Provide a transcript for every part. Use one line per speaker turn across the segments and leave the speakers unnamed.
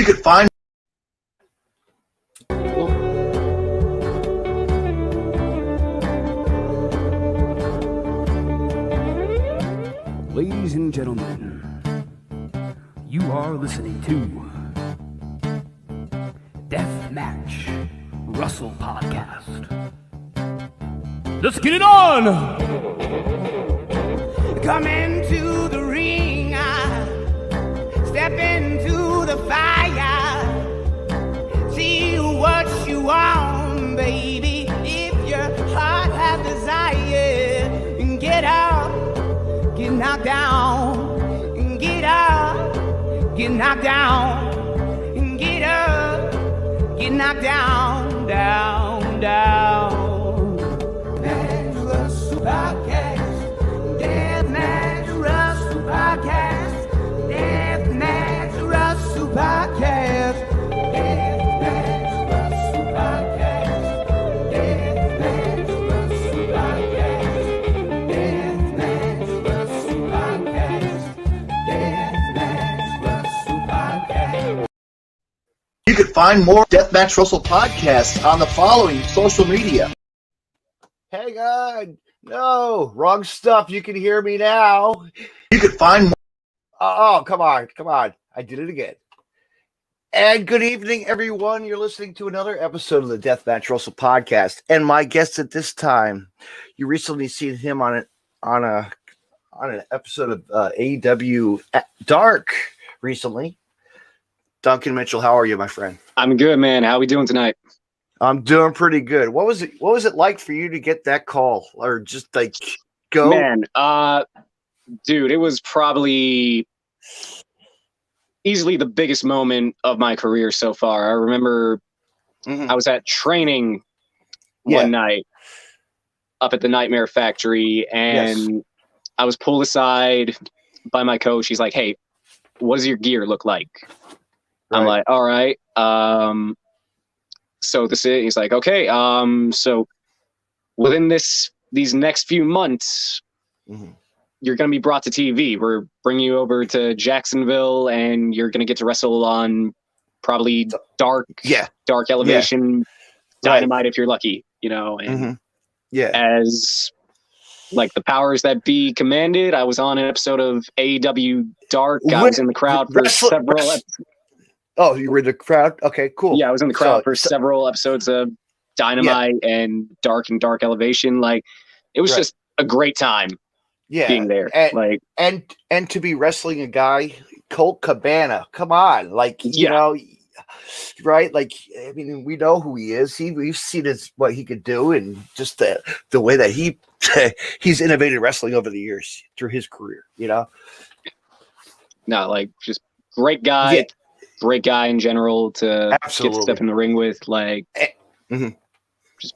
You could find.
Ladies and gentlemen, you are listening to Deathmatch Russell Podcast. Let's get it on!
Come into the ring, step into the fire, see what you want, baby. If your heart has desire, and get up, get knocked down, and get up, get knocked down, and get up, get knocked down, down, down. Deathmatch Russell Podcast, Deathmatch Russell Podcast, Deathmatch Russell Podcast, Deathmatch Russell Podcast, Deathmatch Russell Podcast, Deathmatch Russell Podcast, Deathmatch Russell Podcast.
You could find more Deathmatch Russell podcasts on the following social media.
Hang on. No, wrong stuff. You can hear me now.
You could find more.
Oh, come on. Come on. I did it again. And good evening, everyone. You're listening to another episode of the Deathmatch Russell podcast. And my guest at this time, you recently seen him on an episode of AEW Dark recently. Duncan Mitchell, how are you, my friend?
I'm good, man. How are we doing tonight?
I'm doing pretty good. What was it like for you to get that call, or just like go?
Man, dude, it was probably easily the biggest moment of my career so far. I remember I was at training one night up at the Nightmare Factory, and I was pulled aside by my coach. He's like, "Hey, what does your gear look like?" Right. I'm like, "All right." So this is, he's like, okay, so within these next few months, you're going to be brought to TV. We're bringing you over to Jacksonville, and you're going to get to wrestle on probably dark elevation, Dynamite if you're lucky, you know. And as like the powers that be commanded, I was on an episode of AEW Dark. I was in the crowd for several episodes.
Oh, you were in the crowd? Okay, cool.
Yeah, I was in the crowd for several episodes of Dynamite and Dark Elevation. Like, it was just a great time being there.
And to be wrestling a guy, Colt Cabana, come on. Like, you know, right? Like, I mean, we know who he is. We've seen what he could do, and just the way that he's innovated wrestling over the years through his career, you know?
No, like, just great guy. Yeah. Great guy in general to get step in the ring with, like, just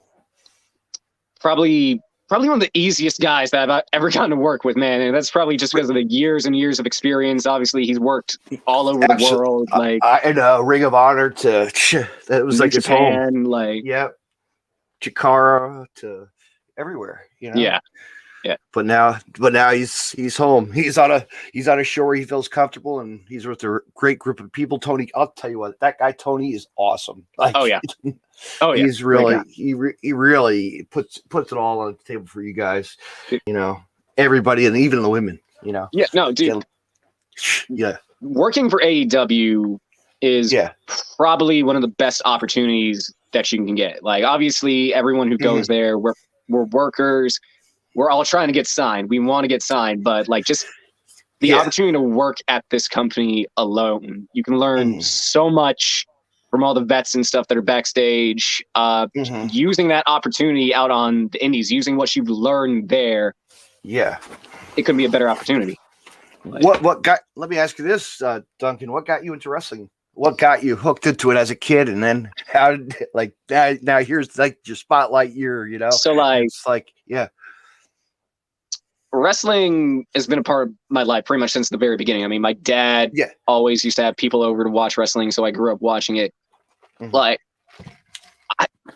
probably one of the easiest guys that I've ever gotten to work with, man. And that's probably just because of the years and years of experience. Obviously, he's worked all over the world, like
and Ring of Honor to that was like
Japan,
his home,
like
Chikara to everywhere, you know. Yeah. But now he's home. He's on a show where he feels comfortable, and he's with a great group of people. Tony, I'll tell you what, that guy Tony is awesome. Like, he's really he really puts it all on the table for you guys. You know, everybody, and even the women. You know.
Yeah. No, dude.
Yeah.
Working for AEW is probably one of the best opportunities that you can get. Like, obviously, everyone who goes there, we're workers. We're all trying to get signed. We want to get signed, but like just the opportunity to work at this company alone, you can learn so much from all the vets and stuff that are backstage. Using that opportunity out on the indies, using what you've learned there, it couldn't be a better opportunity.
Like, let me ask you this, Duncan, what got you into wrestling? What got you hooked into it as a kid, and then how did like now here's like your spotlight year, you know?
So like,
it's like
wrestling has been a part of my life pretty much since the very beginning. I mean, my dad always used to have people over to watch wrestling, so I grew up watching it. Like,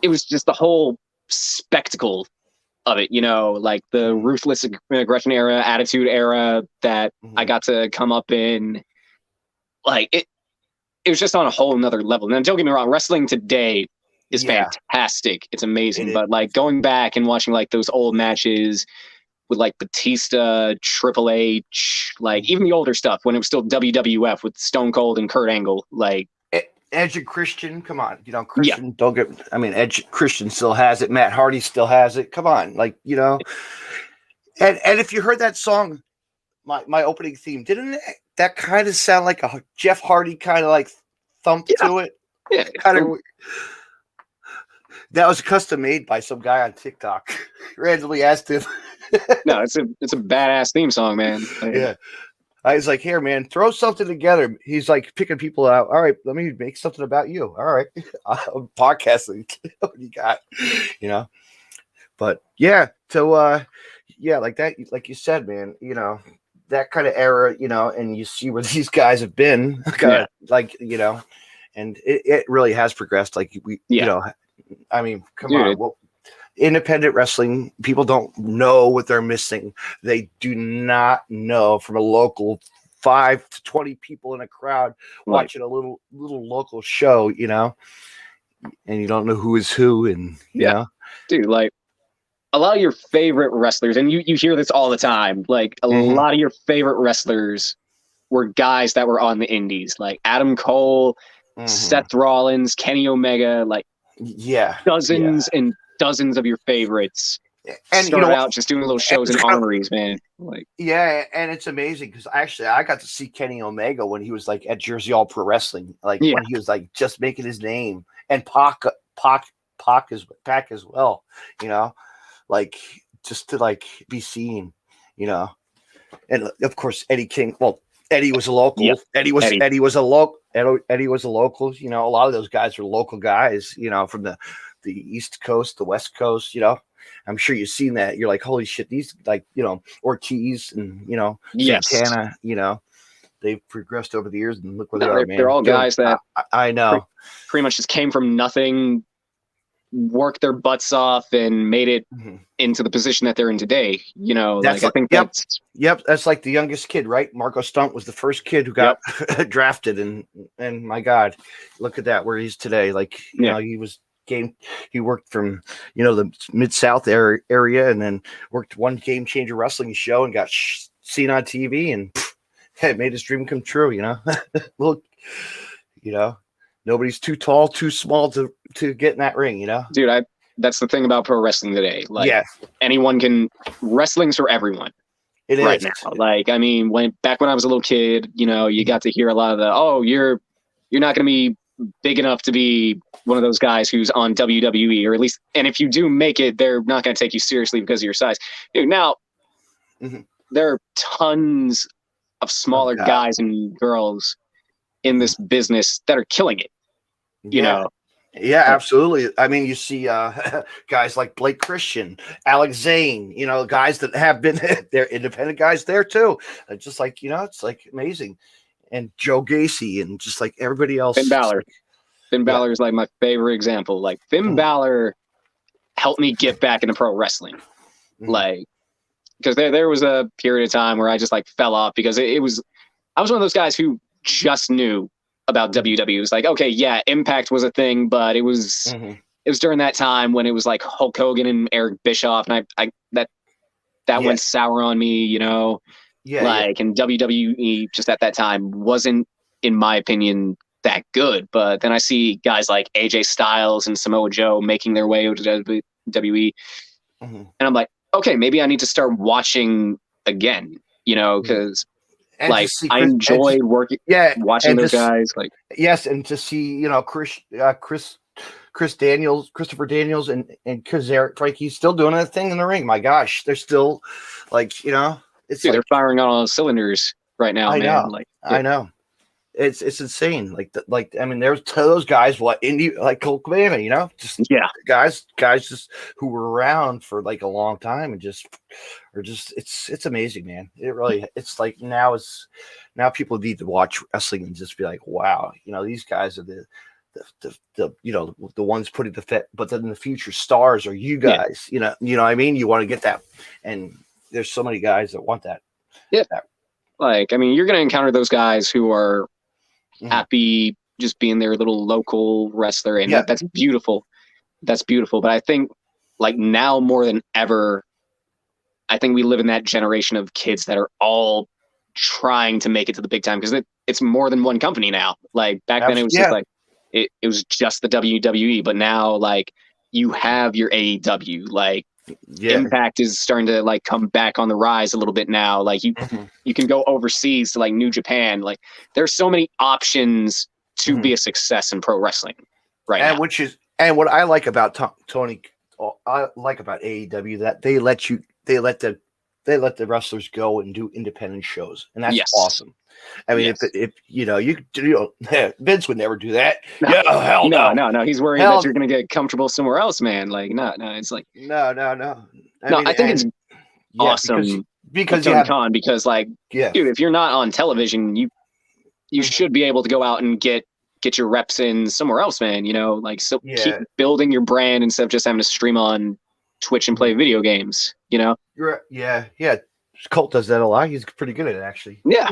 it was just the whole spectacle of it, you know, like the ruthless aggression era, attitude era that I got to come up in. Like, it was just on a whole nother level. Now, don't get me wrong, wrestling today is fantastic. It's amazing. But like going back and watching like those old matches with like Batista, Triple H, like even the older stuff when it was still WWF with Stone Cold and Kurt Angle, like
Edge and Christian, come on, Christian, don't get. I mean, Edge Christian still has it. Matt Hardy still has it. Come on, like and if you heard that song, my opening theme, didn't that kind of sound like a Jeff Hardy kind of like thump to it?
Yeah,
kind of. That was custom made by some guy on TikTok. Randomly asked him.
No, it's a badass theme song, man. Like,
yeah. I was like, here, man, throw something together. He's like picking people out. All right, let me make something about you. All right. I'm podcasting. What do you got? But yeah, so like that, like you said, man, that kind of era, and you see where these guys have been, like, and it really has progressed. Like I mean, come on. Well, independent wrestling, people don't know what they're missing. They do not know from a local 5 to 20 people in a crowd watching a little local show, and you don't know who is who. And,
dude, like a lot of your favorite wrestlers, and you hear this all the time, like a lot of your favorite wrestlers were guys that were on the indies, like Adam Cole, Seth Rollins, Kenny Omega, like dozens and dozens of your favorites and started out just doing little shows in armories, man. Like,
and it's amazing because actually I got to see Kenny Omega when he was like at Jersey All Pro Wrestling, like when he was like just making his name, and Pac as well, like just to like be seen, and of course Eddie King. Well, Eddie was a local. Yep. Eddie was a local. Eddie was a local. A lot of those guys are local guys, from the East Coast, the West Coast, I'm sure you've seen that. You're like, holy shit, these like, Ortiz and, Santana, they've progressed over the years and look where they are, man.
They're all guys that
I know
pretty much just came from nothing, worked their butts off and made it into the position that they're in today.
That's
I think
that's like the youngest kid, right? Marco Stunt was the first kid who got drafted. And my God, look at that, where he's today. Like, he worked from the Mid-South area and then worked one Game Changer wrestling show and got seen on TV and it made his dream come true. Look, nobody's too tall, too small to get in that ring.
Dude, that's the thing about pro wrestling today. Like, anyone can. Wrestling's for everyone.
It is
right now. Like, I mean, when I was a little kid, you got to hear a lot of the you're not going to be big enough to be one of those guys who's on WWE, or at least, and if you do make it, they're not going to take you seriously because of your size. Dude, now there are tons of smaller guys and girls in this business that are killing it.
Yeah, absolutely. I mean, you see guys like Blake Christian, Alex Zane, guys that have been they're independent guys there too. Just like, it's like amazing. And Joe Gacy and just like everybody else.
Finn Balor. Finn Balor is like my favorite example. Like Finn Balor helped me get back into pro wrestling. Like, because there was a period of time where I just like fell off because I was one of those guys who just knew about WWE. It was like, okay, yeah, Impact was a thing, but it was during that time when it was like Hulk Hogan and Eric Bischoff, and I that went sour on me, and WWE just at that time wasn't, in my opinion, that good. But then I see guys like AJ Styles and Samoa Joe making their way to WWE, and I'm like, okay, maybe I need to start watching again, because like I enjoyed watching those guys. Like,
yes, and to see Chris Daniels, Christopher Daniels, and Kazarian, Frankie's still doing a thing in the ring. My gosh, they're still like, it's
they're firing on all cylinders right now.
I know. It's insane. Like I mean, there's those guys. Indy, like Colt Cabana, guys just who were around for like a long time and just it's amazing, man. It really, it's like now people need to watch wrestling and just be like, wow, these guys are the ones putting the fit, but then the future stars are you guys. You know what I mean? You want to get that, and there's so many guys that want that.
Yeah. Like, I mean, you're going to encounter those guys who are happy just being their little local wrestler, and that's beautiful. That's beautiful. But I think like now more than ever, I think we live in that generation of kids that are all trying to make it to the big time, because it's more than one company now. Like back then it was just like it was just the WWE, but now like you have your AEW, like Impact is starting to like come back on the rise a little bit now. Like you can go overseas to like New Japan. Like there's so many options to be a success in pro wrestling right now.
And what I like about Tony, I like about AEW, that they let the wrestlers go and do independent shows, and that's awesome. I mean, if Vince would never do that.
No, no. He's worried that you're going to get comfortable somewhere else, man. Like, no. It's like
no.
I think it's awesome
because
because like, dude, if you're not on television, you should be able to go out and get your reps in somewhere else, man. You know, like keep building your brand instead of just having to stream on Twitch and play video games. You know,
Colt does that a lot. He's pretty good at it, actually.
Yeah.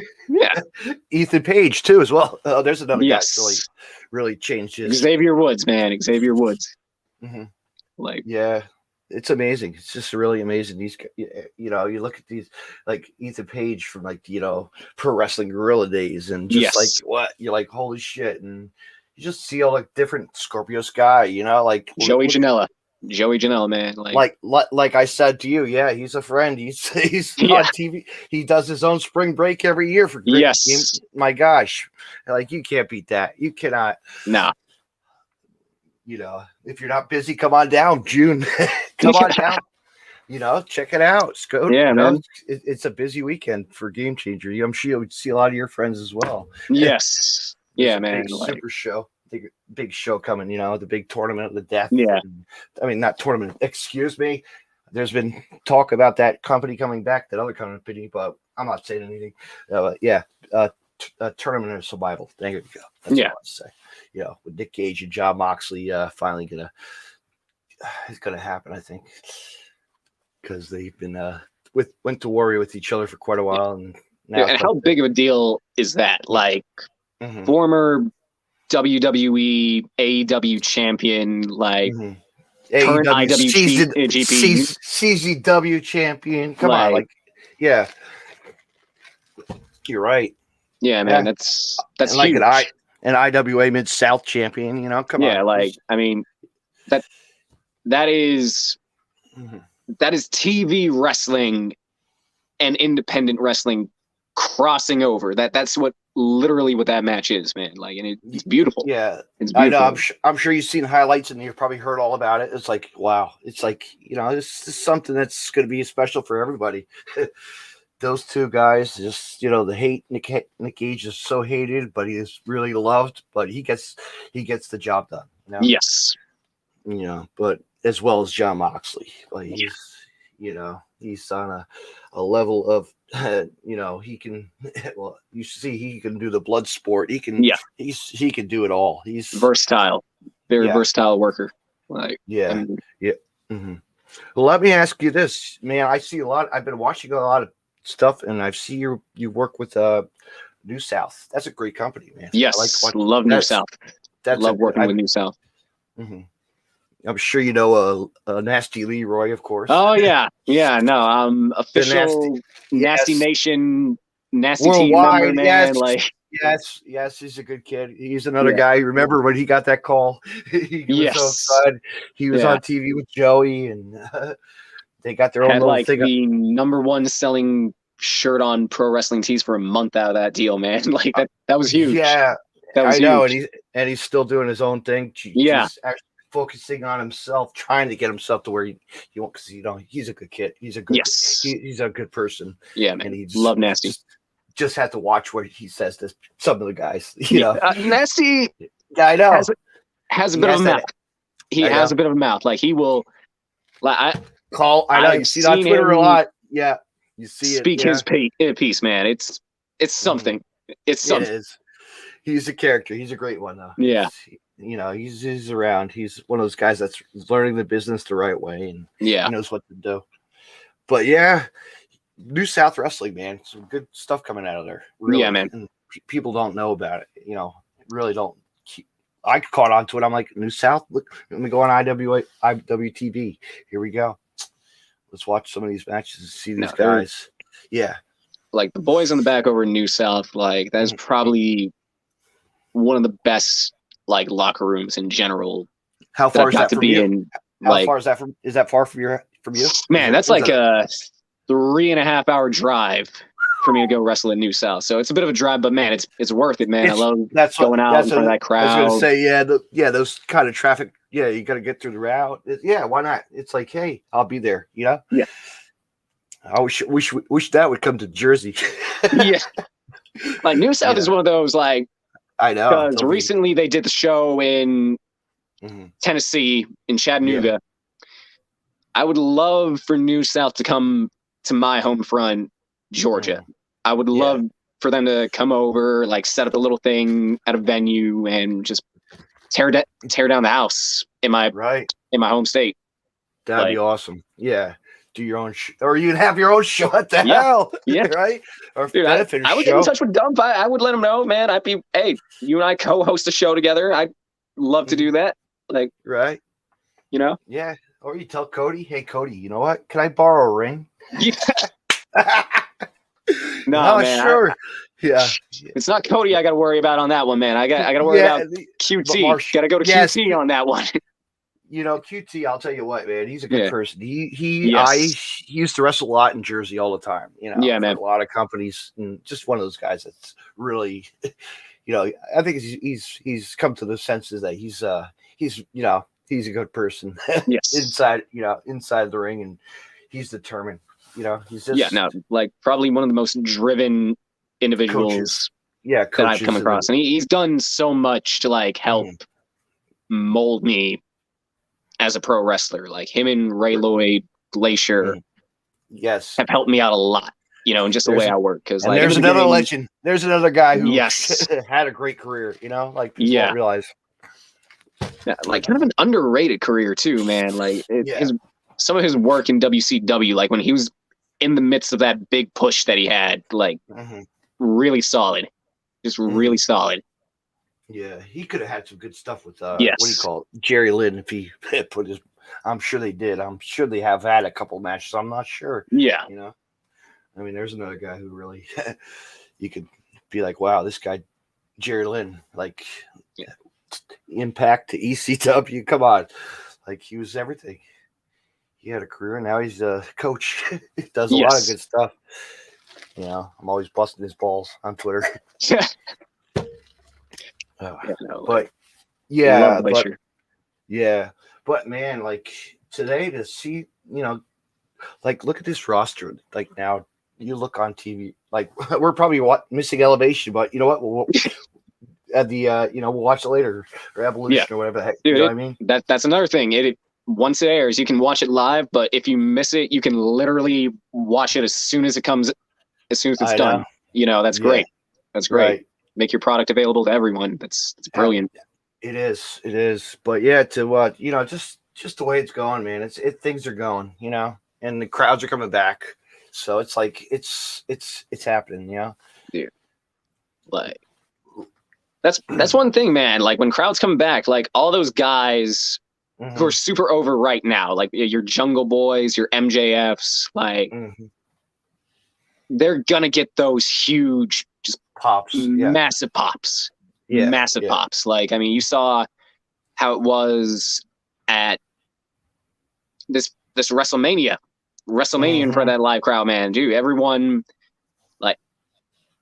Ethan Page too, as well. Oh, there's another guy that really changed his.
Xavier Woods, man. Xavier Woods.
Like, it's amazing. It's just really amazing. These, you look at these, like Ethan Page from like Pro Wrestling Guerrilla days, and just like what you're like, holy shit, and you just see all like different Scorpio Sky, like
Joey Janela, man.
Like I said to you, he's a friend. He's on TV. He does his own spring break every year for games. My gosh, like you can't beat that. You cannot.
No.
If you're not busy, come on down. June, come on down. Check it out. Let's go.
Yeah, man.
It's a busy weekend for Game Changer. I'm sure you would see a lot of your friends as well.
Yes. Yeah, man.
Super show. Big show coming, the big tournament of the death.
Yeah.
I mean, not tournament, excuse me. There's been talk about that company coming back, that other company, but I'm not saying anything. Tournament of Survival. There you go. That's what I want to say. With Nick Gage and Jon Moxley finally it's gonna happen, I think. Because they've been went to warrior with each other for quite a while. And now
and how big of a deal is that? Like former WWE, AEW champion, like current IWGP,
CZW champion. Come on, you're right.
Yeah, man, that's huge.
Like an IWA Mid South champion. Come on.
Yeah, like I mean, that is TV wrestling and independent wrestling crossing over. That's literally what that match is, man. Like, and it's beautiful.
Yeah,
it's beautiful.
I know. I'm sure you've seen highlights and you've probably heard all about it. It's like, wow. It's like, this is something that's going to be special for everybody. Those two guys, just the hate. Nick Gage is so hated, but he is really loved. But he gets the job done.
Yes.
But as well as Jon Moxley, like he's on a level of he can. Well, you see, he can do the blood sport. He can. Yeah. He can do it all. He's
versatile, very versatile worker. Like
Well, let me ask you this, man. I see a lot. I've been watching a lot of stuff, and I see you work with New South. That's a great company, man.
Yes, love New South. Love working with New South.
I'm sure you know Nasty Leroy, of course.
Oh yeah. No, official Nasty Nation, Nasty Team member, man.
Yes, he's a good kid. He's another guy. Remember when he got that call? He was so excited. He was on TV with Joey, and they got their own little thing.
The number one selling shirt on Pro Wrestling Tees for a month out of that deal, man. Like that was huge.
Yeah,
that was huge.
and he's still doing his own thing. He's actually focusing on himself, trying to get himself to where he won't, because he's a good kid. He's a good he's a good person.
Yeah, man. And he love Nasty.
Just have to watch what he says to some of the guys.
Nasty.
I know
has a bit of a mouth. He has a bit of a mouth. Like he will. Like
I know you see it on Twitter a lot. Yeah, you see
speak his piece, man. It's something. It's something.
It is. He's a character. He's a great one, though.
Yeah.
He's around. He's one of those guys that's learning the business the right way, and he knows what to do. But New South Wrestling, man, some good stuff coming out of there. Really.
Yeah, man.
And people don't know about it. Really don't I caught on to it. I'm like, New South. Look, let me go on IWTV. Here we go. Let's watch some of these matches and see these guys. Yeah,
like the boys on the back over in New South. Like that's probably one of the best like locker rooms in general.
How far is that from you?
In,
How far is that from? Is that far from you?
Man, that's like a 3.5 hour drive for me to go wrestle in New South. So it's a bit of a drive, but man, it's worth it, man. I love going out in front of that crowd.
I was gonna say, those kind of traffic. Yeah, you got to get through the route. Yeah, why not? It's like, hey, I'll be there. You know?
Yeah.
I wish that would come to Jersey.
Yeah. Like New South is one of those like.
I know.
Because recently they did the show in Tennessee, in Chattanooga. Yeah. I would love for New South to come to my home front, Georgia. I would love for them to come over, like set up a little thing at a venue and just tear down the house in my home state.
That'd be awesome. Yeah. Do your own or you'd have your own show at the hell. Yeah. Right? Or
dude, I would get in touch with Dump. I would let him know, man. I'd be, hey, you and I co-host a show together. I'd love to do that. Like,
right.
You know?
Yeah. Or you tell Cody, hey Cody, you know what? Can I borrow a ring?
Yeah. No, man.
Sure.
It's not Cody I got to worry about on that one, man. I got to worry about QT. Got to go to QT on that one.
You know, QT, I'll tell you what, man, he's a good person. He used to wrestle a lot in Jersey all the time, you know,
man.
A lot of companies, and just one of those guys that's really, you know, I think he's come to the senses that he's you know, he's a good person.
Yes.
inside the ring, and he's determined, you know, he's just
like probably one of the most driven individuals that I've come across. And he's done so much to like help mold me as a pro wrestler. Like him and Ray Lloyd Glacier have helped me out a lot, you know, and just the way I work. Because like,
there's another legend. There's another guy who had a great career, you know, like people don't realize.
Yeah, like kind of an underrated career too, man. Like some of his work in WCW, like when he was in the midst of that big push that he had, like really solid, just really solid.
Yeah, he could have had some good stuff with what do you call it? Jerry Lynn if he put his. I'm sure they did. I'm sure they have had a couple matches. I'm not sure.
Yeah,
you know, I mean, there's another guy who really you could be like, wow, this guy Jerry Lynn, like Impact to ECW. Come on, like he was everything. He had a career, and now he's a coach. He does a lot of good stuff. You know, I'm always busting his balls on Twitter. But man, like today to see, you know, like look at this roster. Like now you look on TV, like we're probably missing Elevation, but you know what? We'll at the you know, we'll watch it later, or Evolution or whatever the heck.
Dude,
you know what I mean?
That's another thing. Once it airs, you can watch it live, but if you miss it, you can literally watch it as soon as it comes, as soon as it's done. You know, that's great. That's great. Right. Make your product available to everyone. That's brilliant.
It is. But yeah, to you know, just the way it's going, man. Things are going, you know, and the crowds are coming back. So it's like it's happening, you know.
Dude, like that's one thing, man. Like when crowds come back, like all those guys who are super over right now, like your Jungle Boys, your MJFs, like they're gonna get those huge just
pops,
massive pops. Massive pops. Like, I mean, you saw how it was at this WrestleMania in front of that live crowd, man. Dude, everyone, like,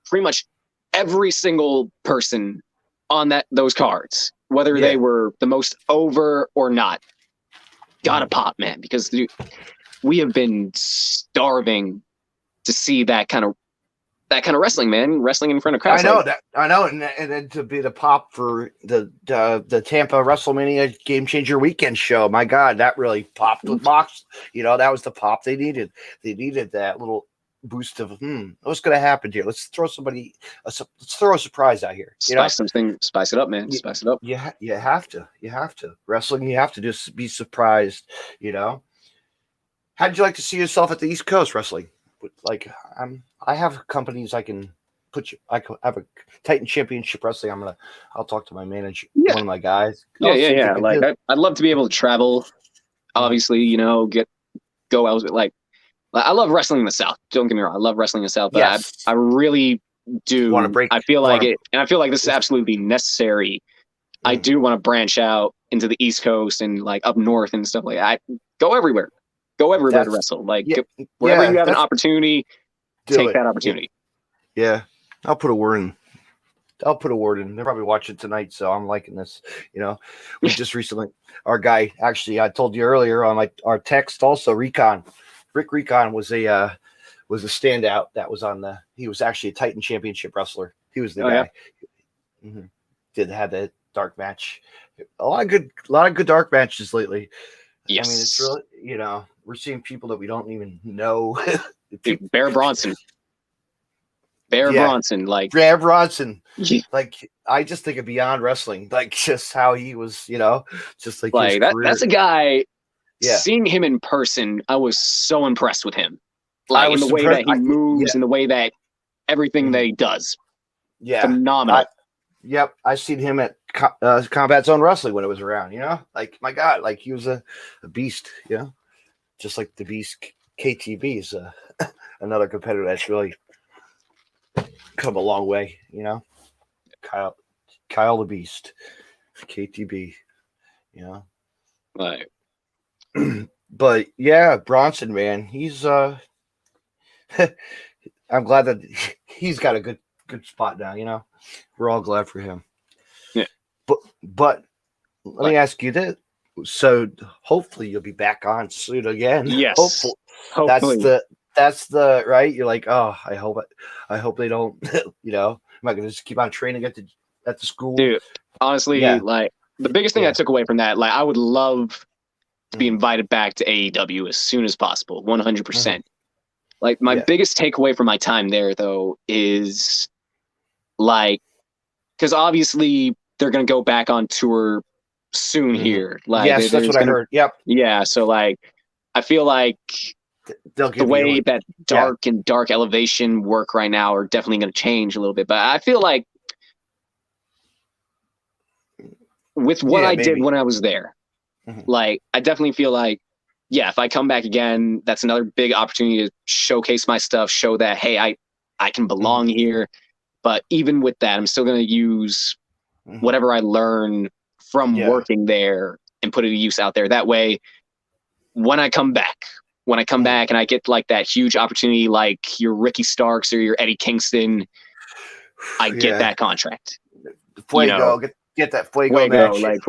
pretty much every single person on those cards, whether they were the most over or not, got a pop, man. Because dude, we have been starving to see that kind of wrestling, man. Wrestling in front of crowds.
I know, and then to be the pop for the Tampa WrestleMania Game Changer Weekend show. My God, that really popped with Mox. You know, that was the pop they needed. They needed that little boost of what's going to happen here? Let's throw let's throw a surprise out here.
Spice it up, man. Spice it up.
Yeah, you have to. Wrestling, you have to just be surprised. You know, how'd you like to see yourself at the East Coast wrestling? Like I have companies I can I have a Titan Championship Wrestling. I'll talk to my manager, one of my guys.
Yeah. Like I'd love to be able to travel. Obviously, you know, go out like I love wrestling in the South. Don't get me wrong, I love wrestling in the South, but I really do
want to break.
I feel like it, and I feel like this is absolutely necessary. I do want to branch out into the East Coast and like up north and stuff like that. Go everywhere to wrestle. Like wherever you have an opportunity, take that opportunity.
Yeah, I'll put a word in. They're probably watching tonight, so I'm liking this. You know, we just recently, our guy, actually, I told you earlier on our text also, Rick Recon was a standout that was he was actually a Titan Championship wrestler. He was the guy. Yeah. Did have that dark match. A lot of good dark matches lately.
Yes.
I mean, it's really, you know, we're seeing people that we don't even know.
Bear Bronson. Bronson, like
Bear Bronson. Like I just think of Beyond Wrestling, like just how he was, you know, just like his career.
That's a guy. Yeah. Seeing him in person, I was so impressed with him. Like in the way that he moves, in the way that everything that he does.
Yeah,
phenomenal.
I've seen him at Combat Zone Wrestling when it was around. You know, like my God, like he was a beast. You know, just like the Beast KTB is another competitor that's really come a long way. You know, Kyle the Beast, KTB. You know,
right.
But yeah, Bronson, man, he's I'm glad that he's got a good spot now, you know. We're all glad for him.
Yeah.
But let me ask you this. So hopefully you'll be back on soon again.
Yes.
Hopefully. That's the right. You're like, oh, I hope they don't, you know, am I gonna just keep on training at the school?
Dude, honestly, like the biggest thing I took away from that, like I would love to be invited back to AEW as soon as possible, 100%. Like my biggest takeaway from my time there, though, is like, because obviously they're gonna go back on tour soon here. Like,
yes, that's what I heard. Yep.
Yeah, so like, I feel like the way that dark and dark elevation work right now are definitely going to change a little bit. But I feel like with what I did when I was there, like I definitely feel like, if I come back again, that's another big opportunity to showcase my stuff, show that, hey, I can belong here. But even with that, I'm still going to use whatever I learn from working there and put it to use out there. That way, when I come back and I get like that huge opportunity, like your Ricky Starks or your Eddie Kingston, I get that contract.
Fuego, get that Fuego match.
Like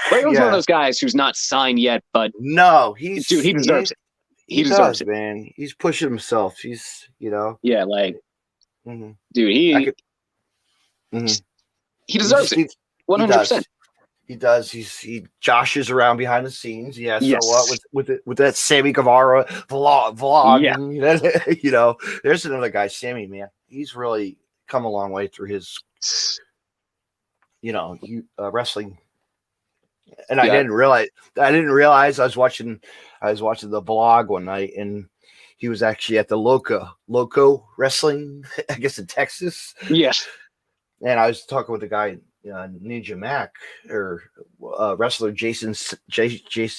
Fuego's one of those guys who's not signed yet, but
no,
he deserves it. He
deserves it, man. He's pushing himself. He's, you know,
dude, he deserves it. 100%.
He does. He joshes around behind the scenes. Yeah. So what with that Sammy Guevara vlog? Yeah. You know, there's another guy, Sammy, man. He's really come a long way through his, you know, wrestling. And I didn't realize I was watching the vlog one night, and he was actually at the Loco Wrestling, I guess in Texas.
Yes.
And I was talking with the guy, Ninja Mac, or wrestler Jason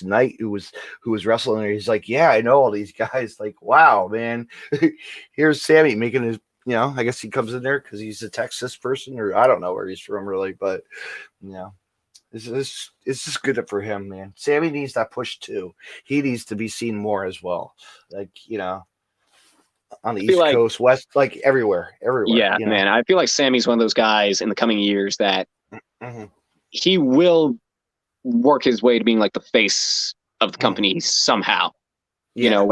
Knight, who was wrestling there. He's like, yeah, I know all these guys. Like, wow, man. Here's Sammy making his, you know, I guess he comes in there because he's a Texas person, or I don't know where he's from really, but you know, it's just good for him, man. Sammy needs that push too. He needs to be seen more as well. Like, you know, on the East Coast, West, like everywhere.
Yeah, you know? Man. I feel like Sammy's one of those guys in the coming years that he will work his way to being like the face of the company somehow. You know,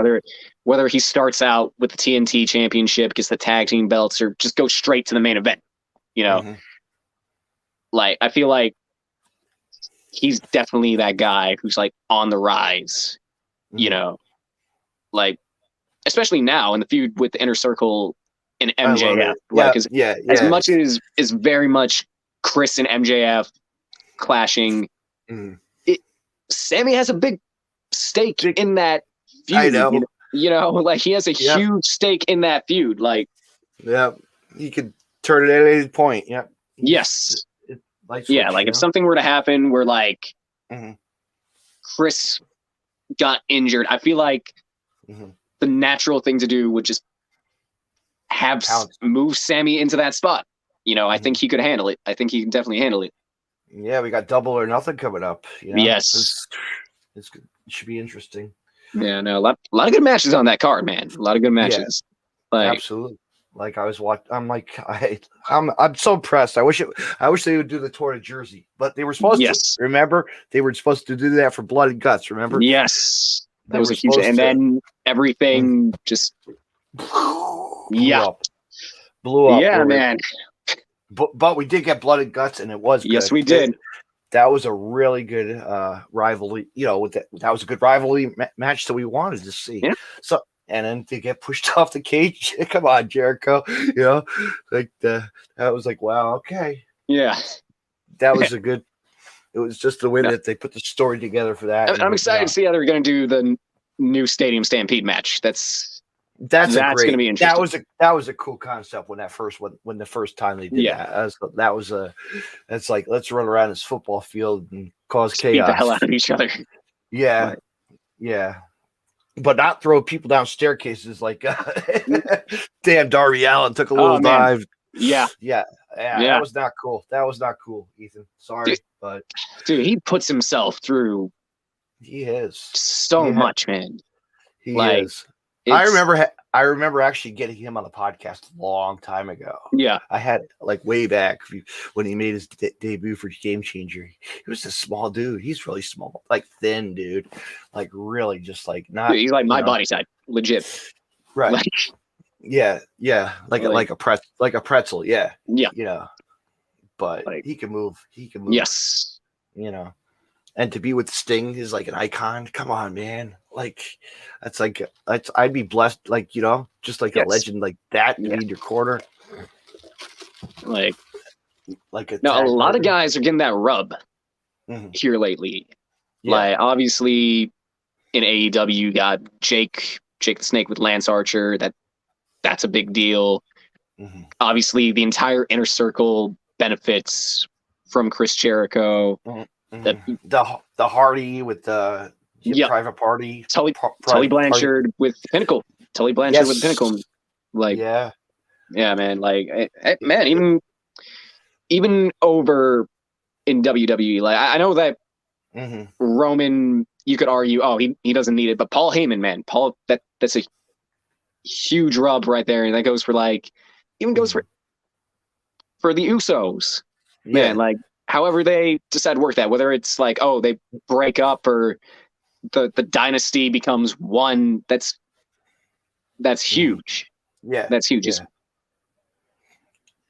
whether he starts out with the TNT championship, gets the tag team belts, or just go straight to the main event. You know, like I feel like he's definitely that guy who's like on the rise. You know, like especially now in the feud with the Inner Circle and MJF. Like, as much as is very much Chris and MJF clashing, Sammy has a big stake in that feud.
I know.
You know, like he has a huge stake in that feud. Like,
yeah, he could turn it at any point. Yeah.
Yes.
Switch,
like if something were to happen where like
mm-hmm.
Chris got injured, I feel like the natural thing to do would just have move Sammy into that spot. I think he could handle it. I think he can definitely handle it.
Yeah, we got Double or Nothing coming up.
Yes.
It should be interesting.
Yeah, no, a lot of good matches on that card, man. A lot of good matches.
Yeah, absolutely. Like I was watching, I'm so impressed. I wish they would do the tour to Jersey, but they were supposed to. Remember, they were supposed to do that for Blood and Guts. Remember?
Yes, that was a huge. And then everything just
blew up. Yeah,
man.
But we did get Blood and Guts, and it was good.
Yes, we did.
That was a really good rivalry. That was a good rivalry match that we wanted to see.
Yeah.
So. And then to get pushed off the cage, come on, Jericho. That was like, wow, okay.
Yeah.
That was it was just the way that they put the story together for that.
I'm excited to see how they're going to do the new Stadium Stampede match. That's going to be interesting.
That was a cool concept when the first time they did that. That's like, let's run around this football field and cause chaos.
Beat the hell out of each other.
Yeah.
Right.
Yeah. But not throw people down staircases like damn Darby Allin took a little dive.
Yeah.
That was not cool. Ethan. Sorry, but
he puts himself through.
He is
so much, man.
He is. I remember actually getting him on the podcast a long time ago.
Yeah,
I had way back when he made his debut for Game Changer. He was a small dude. He's really small, thin dude, really just not.
Dude, he's like my body type, legit.
Right. Like a pretzel. Yeah. But he can move.
Yes.
And to be with Sting is an icon. Come on, man. I'd be blessed, just a legend like that to be in your corner.
A lot of guys are getting that rub here lately. Yeah. Obviously in AEW you got Jake the Snake with Lance Archer. That's a big deal. Obviously the entire Inner Circle benefits from Chris Jericho.
The Hardy with the Private Party.
Tully Blanchard with Pinnacle. Tully Blanchard with Pinnacle. Yeah, man. Man, even over in WWE, I know that Roman, you could argue, he doesn't need it, but Paul Heyman, man, that's a huge rub right there, and that goes for even goes for the Usos, man. However they decide to work that, whether it's they break up or the dynasty becomes one, that's huge.
Yeah.
That's huge.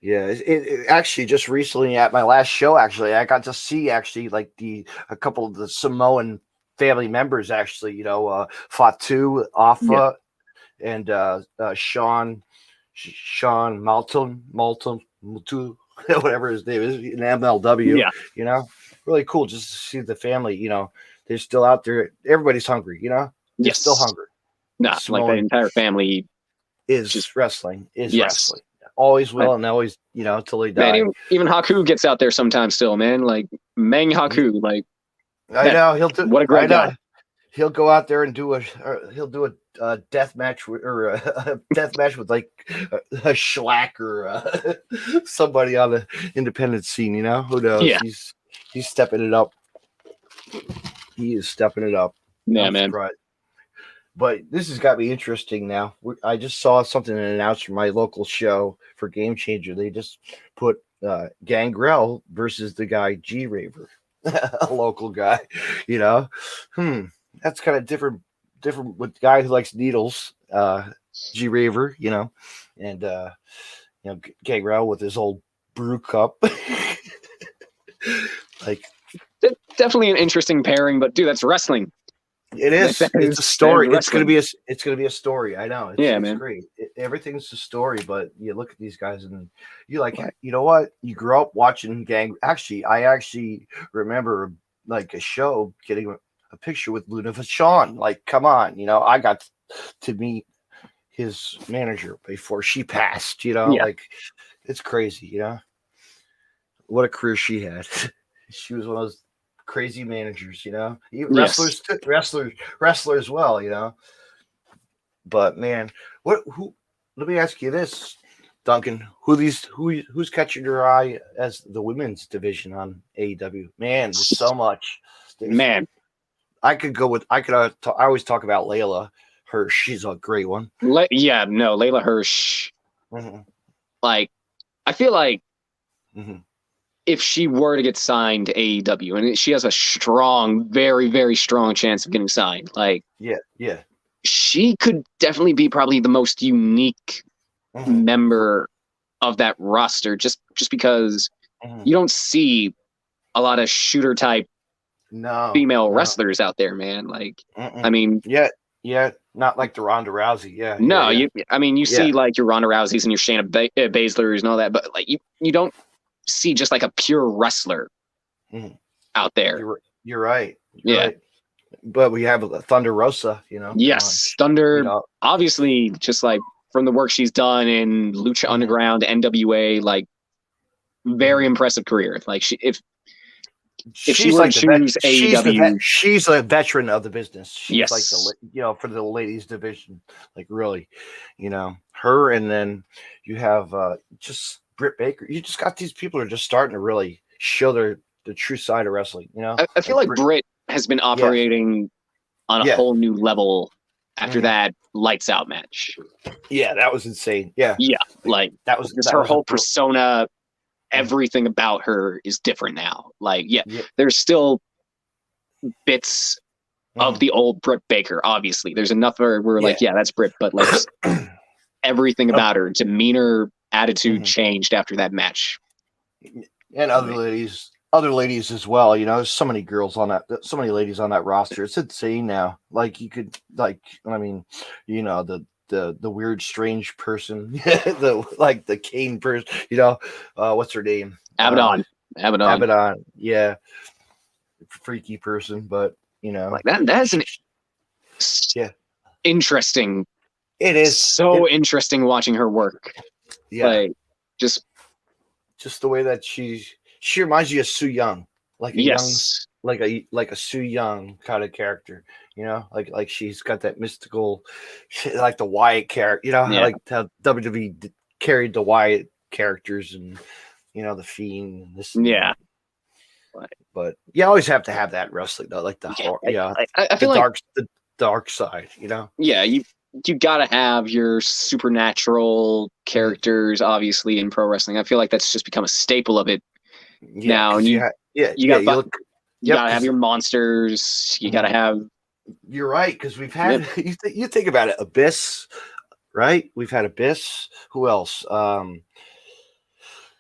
Yeah. It actually just recently at my last show, I got to see a couple of the Samoan family members Fatu, Alpha, and Sean Malton, whatever his name is, in MLW. Really cool just to see the family. They're still out there. Everybody's hungry. They're still hungry.
No, the entire family
is just wrestling. Wrestling. Always will, and always till they die.
Man, even Haku gets out there sometimes still, man. Meng Haku,
I know he'll do.
What a great guy.
He'll go out there and do a death match with a Schlack or somebody on the independent scene. Who knows?
Yeah.
He's stepping it up. He is stepping it up.
Yeah, man.
Surprised. But this has got me interesting now. I just saw something announced from my local show for Game Changer. They just put Gangrel versus the guy G Raver, a local guy. That's kind of different with the guy who likes needles, G Raver, and Gangrel with his old brew cup.
Definitely an interesting pairing, but dude, that's wrestling.
It is. It's a story. It's gonna be a story. I know. It's great. Everything's a story, but you look at these guys and you you know what? You grew up watching Gang. I actually remember a show getting a picture with Luna Vachon. Come on, I got to meet his manager before she passed. Like it's crazy. What a career she had. She was one of those crazy managers. Even wrestlers, wrestler as well. But man, who? Let me ask you this, Duncan. Who's catching your eye as the women's division on AEW? Man, there's so much.
Man,
I always talk about Layla Hirsch. She's a great one.
Layla Hirsch.
Mm-hmm.
Like, I feel like
mm-hmm.
if she were to get signed to AEW, and she has a strong, very, very strong chance of getting signed. Like,
yeah.
She could definitely be probably the most unique member of that roster, just because you don't see a lot of shooter type female wrestlers out there, man. Like, I mean,
not like the Ronda Rousey,
you see like your Ronda Rouseys and your Shayna Baszlers and all that, but like you don't see just like a pure wrestler out there.
You're right. Right. But we have Thunder Rosa,
Yes, Thunder, obviously, just like from the work she's done in Lucha Underground, NWA, like very impressive career. Like if she were to choose AEW,
she's a veteran of the business. She's like for the ladies division, like really, her, and then you have just Britt Baker. You just got these people who are just starting to really show the true side of wrestling.
I feel like Britt has been operating on a whole new level after that Lights Out match.
Yeah, that was insane. Yeah,
like that was her whole persona. Everything about her is different now. Like, there's still bits of the old Britt Baker. Obviously, there's enough where we're like, that's Britt, but like everything about her demeanor, attitude changed after that match.
And other ladies as well. There's so many so many ladies on that roster. It's insane now. Like you could, the weird, strange person, the Kane person. What's her name?
Abaddon.
Yeah, freaky person, but
like that's an interesting.
It is
so interesting watching her work.
Yeah,
like just
the way that she reminds you of Su Yung, like a Su Yung kind of character, like she's got that mystical, like the Wyatt character, like how WWE carried the Wyatt characters and the Fiend and this. But you always have to have that wrestling though, like I feel like the dark side,
you gotta have your supernatural characters, obviously, in pro wrestling. I feel like that's just become a staple of it now. And you gotta have your monsters. You gotta have.
You're right, because we've had you think about it, Abyss, right? We've had Abyss. Who else?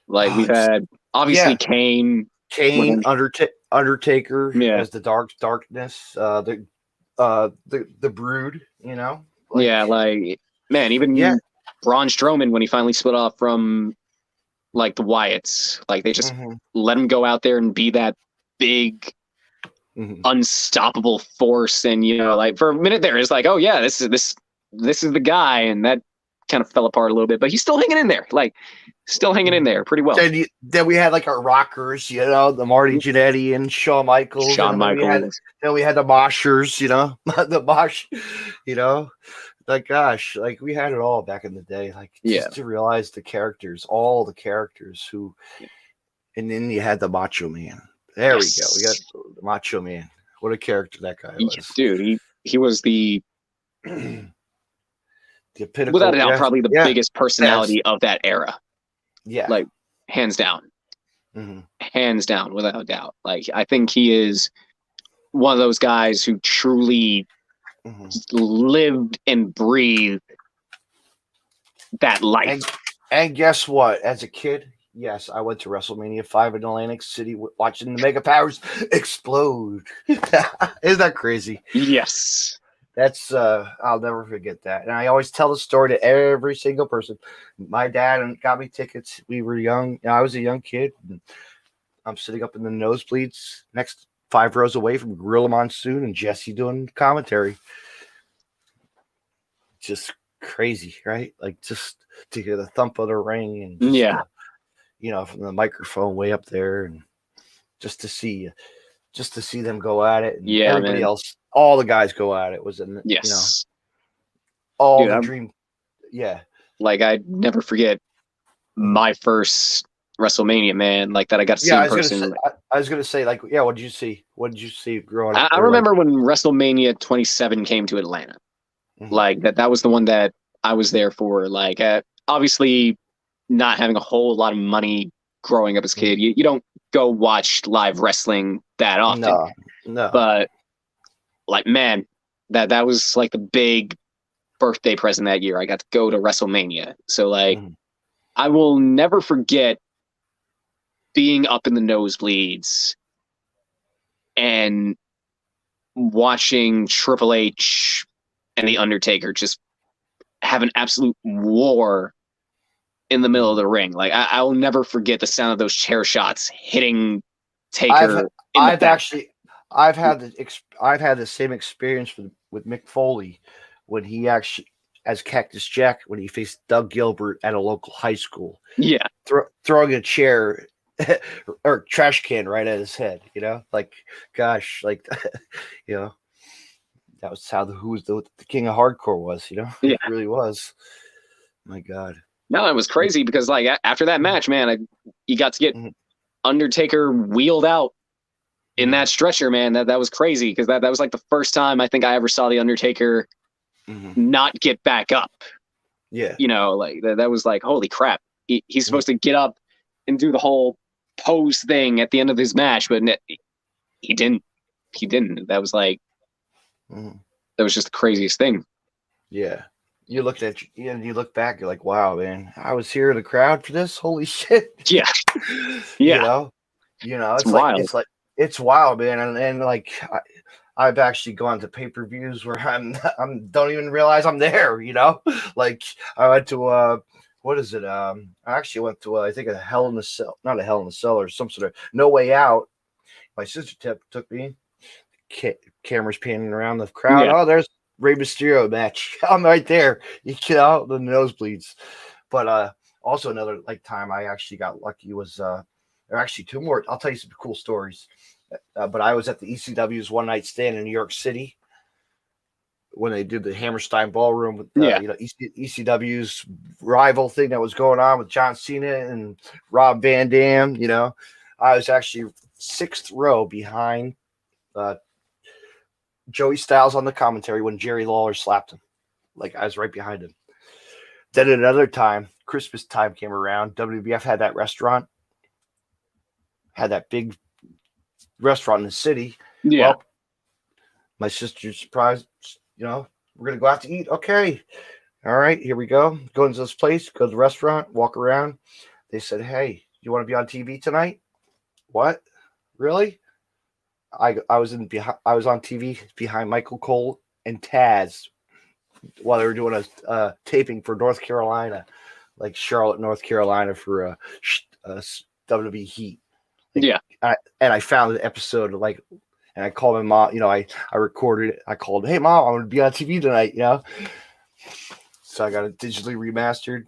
We've had obviously Kane,
Undertaker as the darkness. The Brood,
even Braun Strowman when he finally split off from like the Wyatts, like they just let him go out there and be that big unstoppable force, and like for a minute there it's like, oh yeah, this is the guy, and that kind of fell apart a little bit, but he's still hanging in there, pretty well.
Then we had like our rockers, the Marty Jannetty and Shawn Michaels. Then we had the Moshers, the Mosh, like gosh, like we had it all back in the day. Like just to realize all the characters who, and then you had the Macho Man. There we go. We got the Macho Man. What a character that guy was,
dude. He was the pinnacle, without a doubt, probably the biggest personality of that era.
Yeah,
like hands down, without a doubt. Like I think he is one of those guys who truly lived and breathed that life.
And guess what? As a kid, yes, I went to WrestleMania 5 in Atlantic City watching the Mega Powers explode. Isn't that crazy?
Yes.
That's I'll never forget that. And I always tell the story to every single person. My dad got me tickets. We were young. I was a young kid. And I'm sitting up in the nosebleeds next 5 rows away from Gorilla Monsoon and Jesse doing commentary. Just crazy, right? Like just to hear the thump of the ring and from the microphone way up there, and just to see them go at it, and everybody else, all the guys go at it, was all Dude, the dream. Yeah,
like I'd never forget my first WrestleMania, man, like that I got to see in person.
I was gonna say, like, what did you see? What did you see growing up?
I remember when WrestleMania 27 came to Atlanta. Like that was the one that I was there for. Like, obviously, not having a whole lot of money growing up as a kid, you don't go watch live wrestling that often.
No.
But like, man, that was like the big birthday present that year. I got to go to WrestleMania. So like, I will never forget being up in the nosebleeds and watching Triple H and The Undertaker just have an absolute war in the middle of the ring. Like I will never forget the sound of those chair shots hitting Taker.
I've had the same experience with Mick Foley when he actually, as Cactus Jack, when he faced Doug Gilbert at a local high school.
Yeah,
throwing a chair or trash can right at his head. Like, gosh, like, that was how the king of hardcore was. It really was. My God.
No, it was crazy because like after that match, man, you got to get Undertaker wheeled out in that stretcher, man. That was crazy because that was like the first time I think I ever saw the Undertaker not get back up.
Yeah,
like that was like, holy crap. He's supposed to get up and do the whole pose thing at the end of his match, but he didn't. That was like that was just the craziest thing.
Yeah. You look back, you're like, wow, man, I was here in the crowd for this. Holy shit.
Yeah. Yeah.
It's wild. It's wild, man. And like, I've actually gone to pay-per-views where I'm don't even realize I'm there, like I went to, what is it? I actually went to, I think not a Hell in a Cell or some sort of No Way Out. My sister took me, cameras panning around the crowd. Yeah. Oh, there's Rey Mysterio match. I'm right there, the nosebleeds. But also another like time I actually got lucky was there are actually two more. I'll tell you some cool stories. But I was at the ECW's one night stand in New York City when they did the Hammerstein Ballroom with ECW's rival thing that was going on with John Cena and Rob Van Dam. I was actually 6th row behind Joey Styles on the commentary when Jerry Lawler slapped him. Like, I was right behind him. Then another time, Christmas time came around, WWF had that restaurant, had that big restaurant in the city.
Yeah. Well,
my sister's surprised, we're going to go out to eat. Okay. All right, here we go. Go into this place, go to the restaurant, walk around. They said, hey, you want to be on TV tonight? What? Really? I was on TV behind Michael Cole and Taz while they were doing a taping for North Carolina, like Charlotte, North Carolina, for WWE Heat.
Yeah.
And I found the episode, like, and I called my mom, I recorded it. I called, hey mom, I'm going to be on TV tonight, So I got it digitally remastered,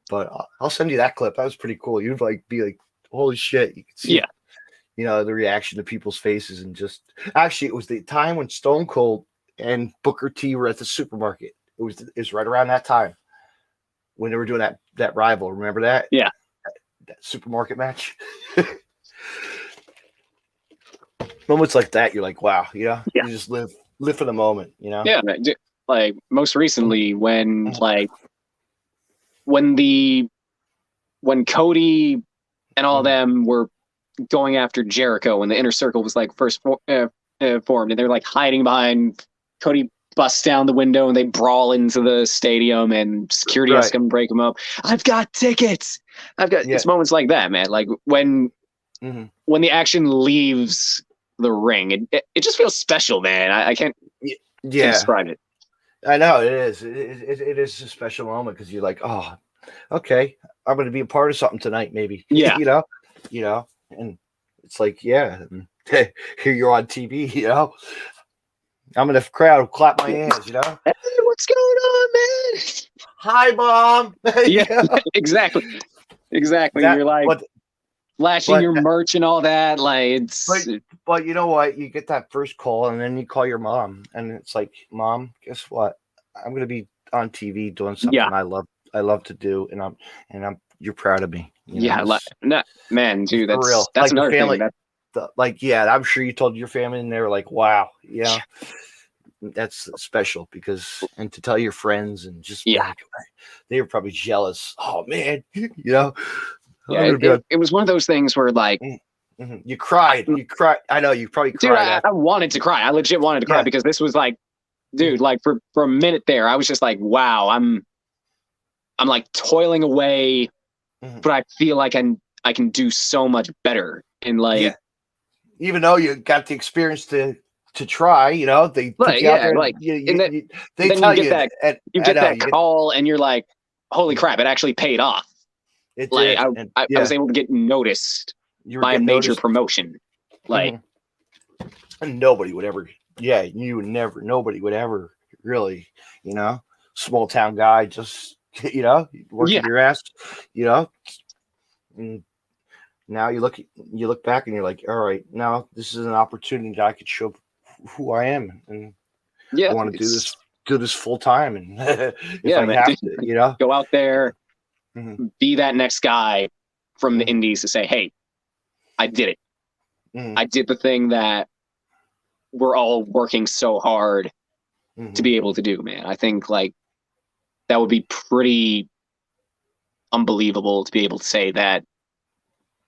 but I'll send you that clip. That was pretty cool. You'd be like, holy shit. You could see, the reaction to people's faces, and just actually it was the time when Stone Cold and Booker T were at the supermarket. It was right around that time when they were doing that rival. Remember that?
Yeah.
That supermarket match. Moments like that, you're like, wow, you just live for the moment,
Yeah, like most recently when Cody and all them were going after Jericho when the Inner Circle was like first formed, and they're like hiding behind Cody. Busts down the window and they brawl into the stadium, and security has to come break them up. I've got tickets. It's moments like that, man. Like when the action leaves the ring, it just feels special, man. I can't describe it.
I know it is. It is a special moment because you're like, oh, okay, I'm going to be a part of something tonight, maybe.
Yeah,
and it's like, here you're on TV, I'm in the crowd, clap my hands, you know?
Hey, what's going on, man?
Hi, Mom.
Yeah, exactly. You're like flashing your merch and all that. Like it's.
But you know what? You get that first call, and then you call your mom, and it's like, Mom, guess what? I'm gonna be on TV doing something I love to do, and you're proud of me.
Man, dude, that's
real.
That's another
family,
thing.
I'm sure you told your family, and they were like, wow, yeah. That's special and to tell your friends and just they were probably jealous. Oh man, you know.
Yeah, it was one of those things where like
you cried. I know you probably cried.
Dude, I wanted to cry. I legit wanted to cry because this was like, dude, like for a minute there, I was just like, wow, I'm like toiling away, but I feel like I can do so much better. And like,
even though you got the experience to try, you know, they put you out there,
like,
they tell you
that call, and you're like, holy crap, it actually paid off.
It
like
did.
I was able to get noticed by a major promotion. Like,
and nobody would ever. Yeah, nobody would ever really, you know, small town guy, just, you know, working your ass, you know. And now you look back and you're like, all right, now this is an opportunity that I could show who I am, and I want to do this full time, and if I have to, you know,
go out there, be that next guy from the indies to say, hey, I did it. I did the thing that we're all working so hard to be able to do, man. I think like that would be pretty unbelievable to be able to say that.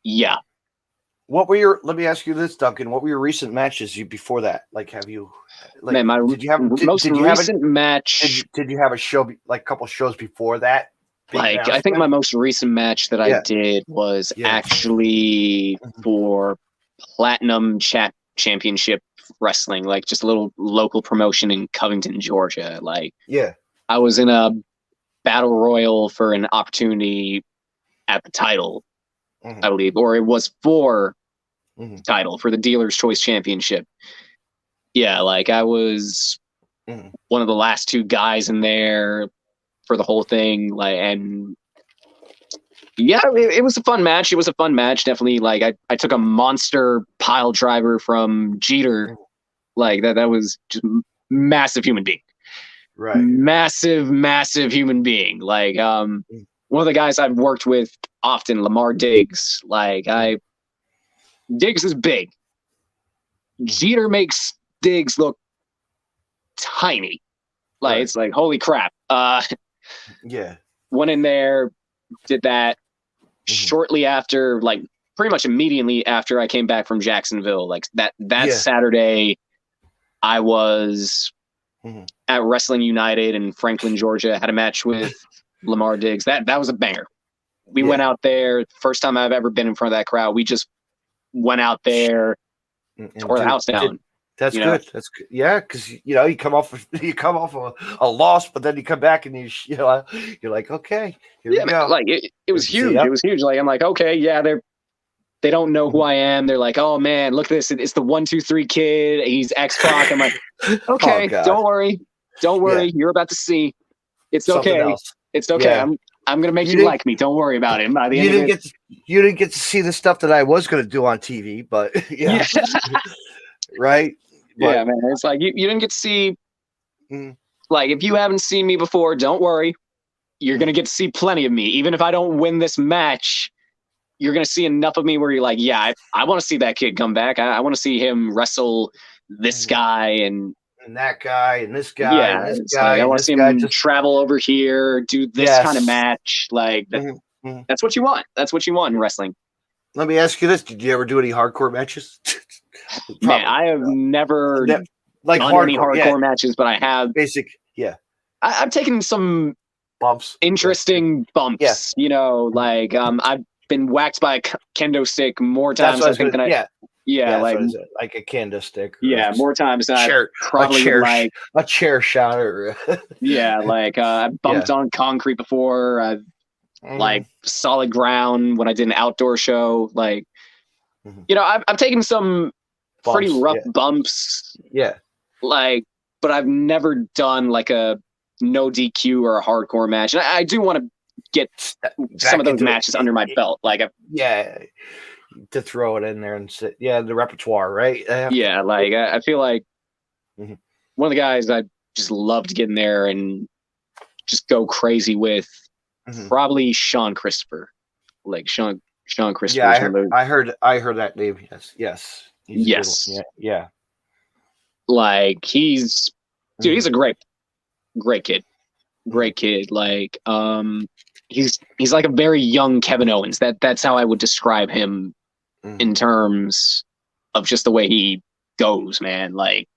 Yeah.
Let me ask you this, Duncan, what were your recent matches before that? Like, have you, like, man, did you have recent
match?
Did you have a show, like a couple shows before that?
Like, I think my most recent match that I did was actually for Platinum Championship Wrestling, like just a little local promotion in Covington, Georgia. Like, I was in a battle royal for an opportunity at the title, I believe, or it was for title for the Dealer's Choice Championship. Yeah, like I was one of the last two guys in there for the whole thing. Like, and it was a fun match. It was a fun match. Definitely. Like I took a monster pile driver from Jeter. Like that was just massive human being.
Right.
Massive human being. Like, one of the guys I've worked with often, Lamar Diggs. Like Diggs is big. Jeter makes Diggs look tiny. Like, it's like, holy crap. Went in there, did that shortly after, like pretty much immediately after I came back from Jacksonville. Like that Saturday, I was at Wrestling United in Franklin, Georgia, had a match with Lamar Diggs. That was a banger. We went out there, first time I've ever been in front of that crowd. We just went out there, tore the house down.
That's good. That's good. Yeah, because you come off a loss, but then you come back and you're like, okay, here we go.
Like it was huge. It was huge. Like I'm like, okay, they don't know who I am. They're like, oh man, look at this. It's the 1, 2, 3 kid. He's X-Pac. I'm like, okay, don't worry. You're about to see. It's okay. It's okay. Yeah. I'm gonna make you like me. Don't worry about it. By the end of it,
you didn't get to see the stuff that I was gonna do on TV, but right.
Yeah, man. It's like you didn't get to see. Like, if you haven't seen me before, don't worry. You're gonna get to see plenty of me. Even if I don't win this match, you're gonna see enough of me where you're like, yeah, I want to see that kid come back. I want to see him wrestle this guy and
that guy and this guy.
Yeah,
and this guy.
Like, I want to see him travel over here, do this kind of match. Like that's what you want. That's what you want in wrestling.
Let me ask you this: did you ever do any hardcore matches?
Man, I have never done any hardcore matches, but I have
basic. Yeah,
I've taken some
bumps,
interesting bumps. Like I've been whacked by a kendo stick more times I think than I. Yeah, like
a kendo stick.
Yeah, more times than I probably like
a chair shot or.
Like I bumped on concrete before. I've like solid ground when I did an outdoor show. Like, I've taken some pretty rough bumps.
Yeah.
Like, but I've never done like a no DQ or a hardcore match. And I do want to get some of those matches under my belt. Like,
to throw it in there and sit, the repertoire, right?
Yeah, like I feel like one of the guys I just love to get in there and just go crazy with, probably Sean Christopher. Like Sean Christopher.
Yeah, I heard that name. Yes.
Yes.
Yeah.
Like he's a great kid. Great kid. Like he's like a very young Kevin Owens. That's how I would describe him in terms of just the way he goes, man. Like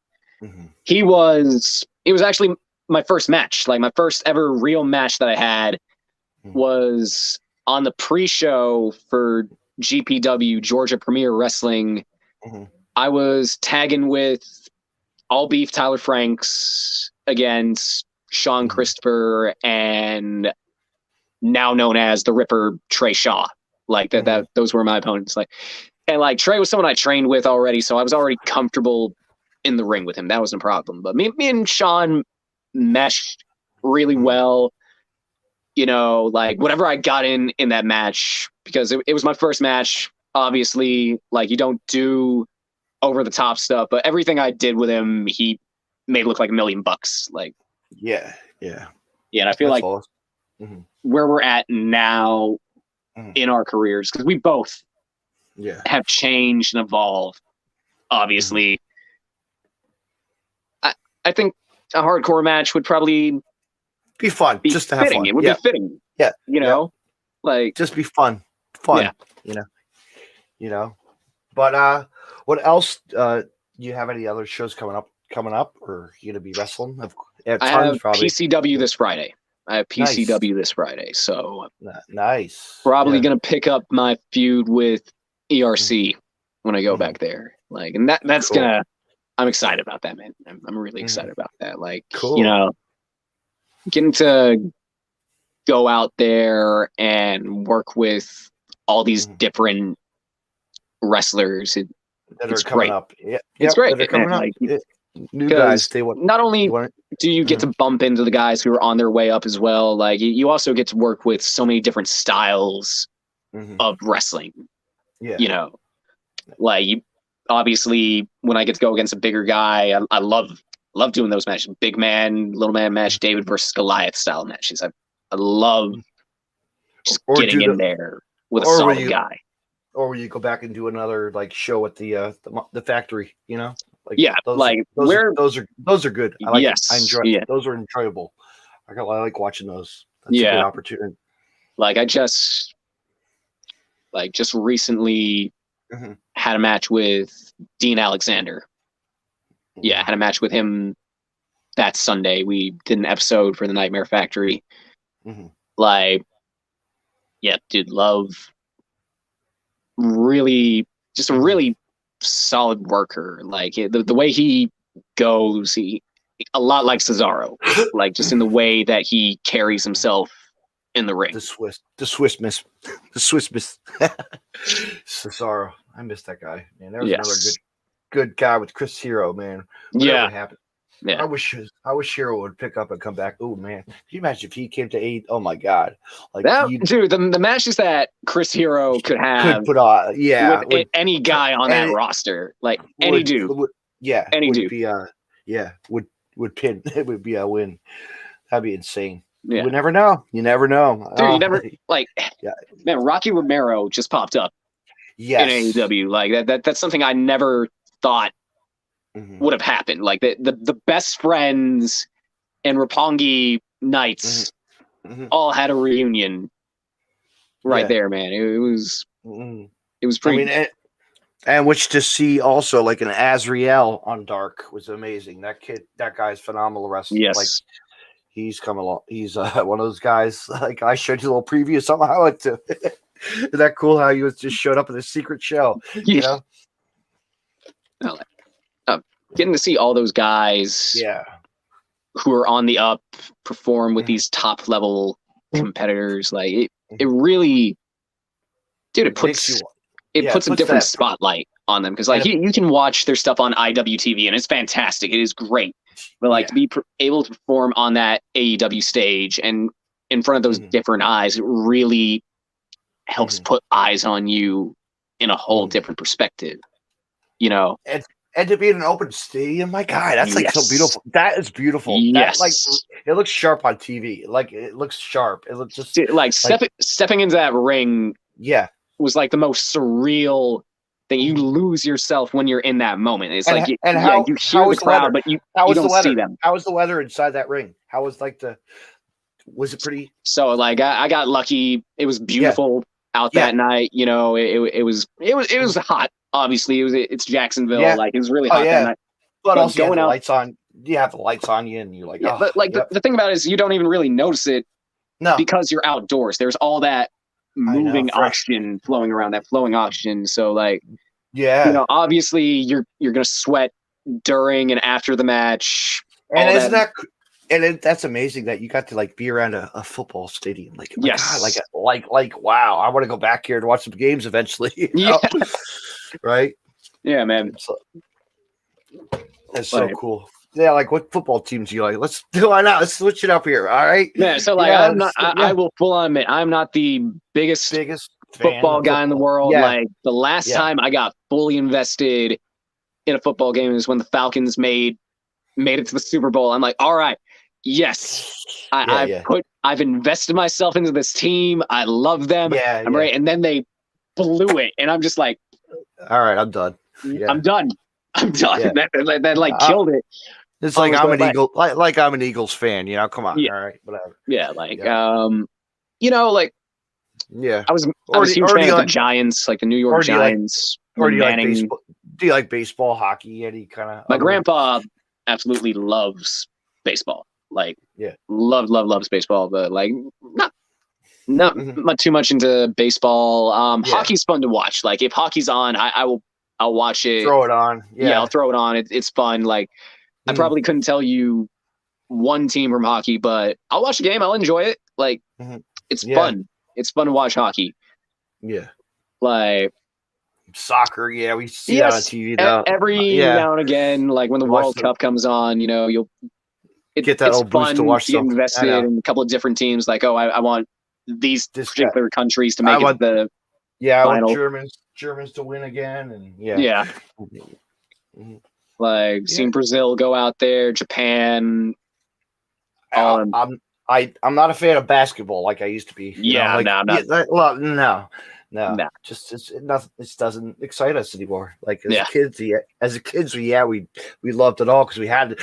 it was actually my first match. Like my first ever real match that I had was on the pre-show for GPW, Georgia Premier Wrestling. I was tagging with All Beef Tyler Franks against Sean Christopher and now known as the Ripper Trey Shaw. Like that those were my opponents. Like, and like Trey was someone I trained with already, so I was already comfortable in the ring with him. That wasn't a problem. But me and Sean meshed really well. You know, like whatever I got in that match, because it was my first match. Obviously, like you don't do over the top stuff, but everything I did with him, he made look like $1 million. Like,
yeah.
And I feel like
awesome.
Where we're at now in our careers, because we both have changed and evolved. Obviously, I think a hardcore match would probably
be fun, just to have fun.
It would be fitting.
Yeah,
you know, like
just be fun. Yeah. You know. But what else? You have any other shows coming up, or you gonna be wrestling?
I have PCW this Friday. This Friday, so
nice.
Probably gonna pick up my feud with ERC when I go back there. Like, and that's cool. I'm excited about that, man. I'm really excited about that. Like, you know, getting to go out there and work with all these different wrestlers
that are coming up. Yeah,
it's great.
That are coming up.
Like,
new guys.
Not only do you get to bump into the guys who are on their way up as well, like you also get to work with so many different styles of wrestling. Yeah, you know, like you. Obviously, when I get to go against a bigger guy, I love doing those matches. Big man, little man match, David versus Goliath style matches. I love just getting in there with a solid guy.
Or will you go back and do another like show at the factory? You know, like those are good. I like it. I enjoy it. Those are enjoyable. I like watching those. That's a good opportunity.
Like I just recently. Had a match with Dean Alexander. Yeah, had a match with him that Sunday. We did an episode for the Nightmare Factory. Like, yeah, dude, love. Really, just a really solid worker. Like the way he goes, he a lot like Cesaro. Like just in the way that he carries himself in the ring.
The Swiss miss. Cesaro. I miss that guy, man. There was another good guy with Chris Hero, man. Whatever happened. Yeah. I wish Hero would pick up and come back. Oh man, can you imagine if he came to aid? Oh my god, like
that, dude. The matches that Chris Hero could put
on,
with any guy on that roster, like any dude,
would pin. It would be a win. That'd be insane. Yeah. You never know.
Dude, you never man, Rocky Romero just popped up in AEW. Like that's something I never thought would have happened. Like the best friends and Roppongi Knights all had a reunion there, man. It was pretty.
I mean, and which to see also like an Azrael on Dark was amazing. That guy's phenomenal wrestler.
Yes.
Like, he's come along. He's one of those guys. Like I showed you a little preview. Somehow it's isn't that cool how you just showed up in a secret show? You know,
getting to see all those guys, who are on the up, perform with these top level competitors. Like it really, dude. It puts a different spotlight on them because like you can watch their stuff on IWTV and it's fantastic. It is great. But like to be able to perform on that AEW stage and in front of those different eyes, it really helps put eyes on you in a whole different perspective, you know.
And to be in an open stadium, my God, that's like so beautiful. That is beautiful.
Yes.
That, like, it looks sharp on TV. Like, it looks sharp. It looks just
like stepping into that ring.
Yeah,
was like the most surreal thing. You lose yourself when you're in that moment. It's like, you hear the crowd, but you don't see them.
How was the weather inside that ring? How was was it pretty?
So like, I got lucky. It was beautiful out that night. You know, it was hot. Obviously, it's Jacksonville.
Yeah.
Like, it was really hot that night.
But also, you have the lights on. You have the lights on you, and you're like,
but like the thing about it is, you don't even really notice it.
No,
because you're outdoors. There's all that moving oxygen flowing around, that flowing oxygen. So like, you know, obviously you're gonna sweat during and after the match.
And isn't that? And that's amazing that you got to like be around a football stadium. Like,
yes,
God, like wow, I want to go back here to watch some games eventually. You know? Right?
Yeah, man.
That's so cool. Yeah, like what football teams do you like? Let's switch it up here. All right.
Yeah. So like, I will full on admit, I'm not the biggest football guy in the world.
Yeah.
Like the last time I got fully invested in a football game is when the Falcons made it to the Super Bowl. I'm like, all right, yes, I've invested myself into this team. I love them. I'm right. And then they blew it, and I'm just like,
all right, I'm done. Yeah.
I'm done. Yeah. That like killed it.
It's like I'm an Eagle, like I'm an Eagles fan, you know. Come on, all right, whatever.
Yeah, like you know, like I was a huge fan of the Giants, like the New York Giants.
Or do you like baseball? Do you like baseball, hockey, any kind of?
My grandpa absolutely loves baseball. Like, loves baseball, but like not too much into baseball. Hockey's fun to watch. Like if hockey's on, I'll watch it.
Throw it on.
Yeah, I'll throw it on. It's fun. Like I probably couldn't tell you one team from hockey, but I'll watch a game. I'll enjoy it. Like it's fun. It's fun to watch hockey.
Yeah.
Like
soccer. Yeah, we see that on TV now.
Every now and again, like when the World Cup comes on, you know, you'll
get that old boost to watch.
To get invested in a couple of different teams. Like, I want these particular countries to make it the final.
I want Germans to win again, and
like seeing Brazil go out there, Japan.
I'm not a fan of basketball like I used to be. No. Just it doesn't excite us anymore. Like as kids, we loved it all because we had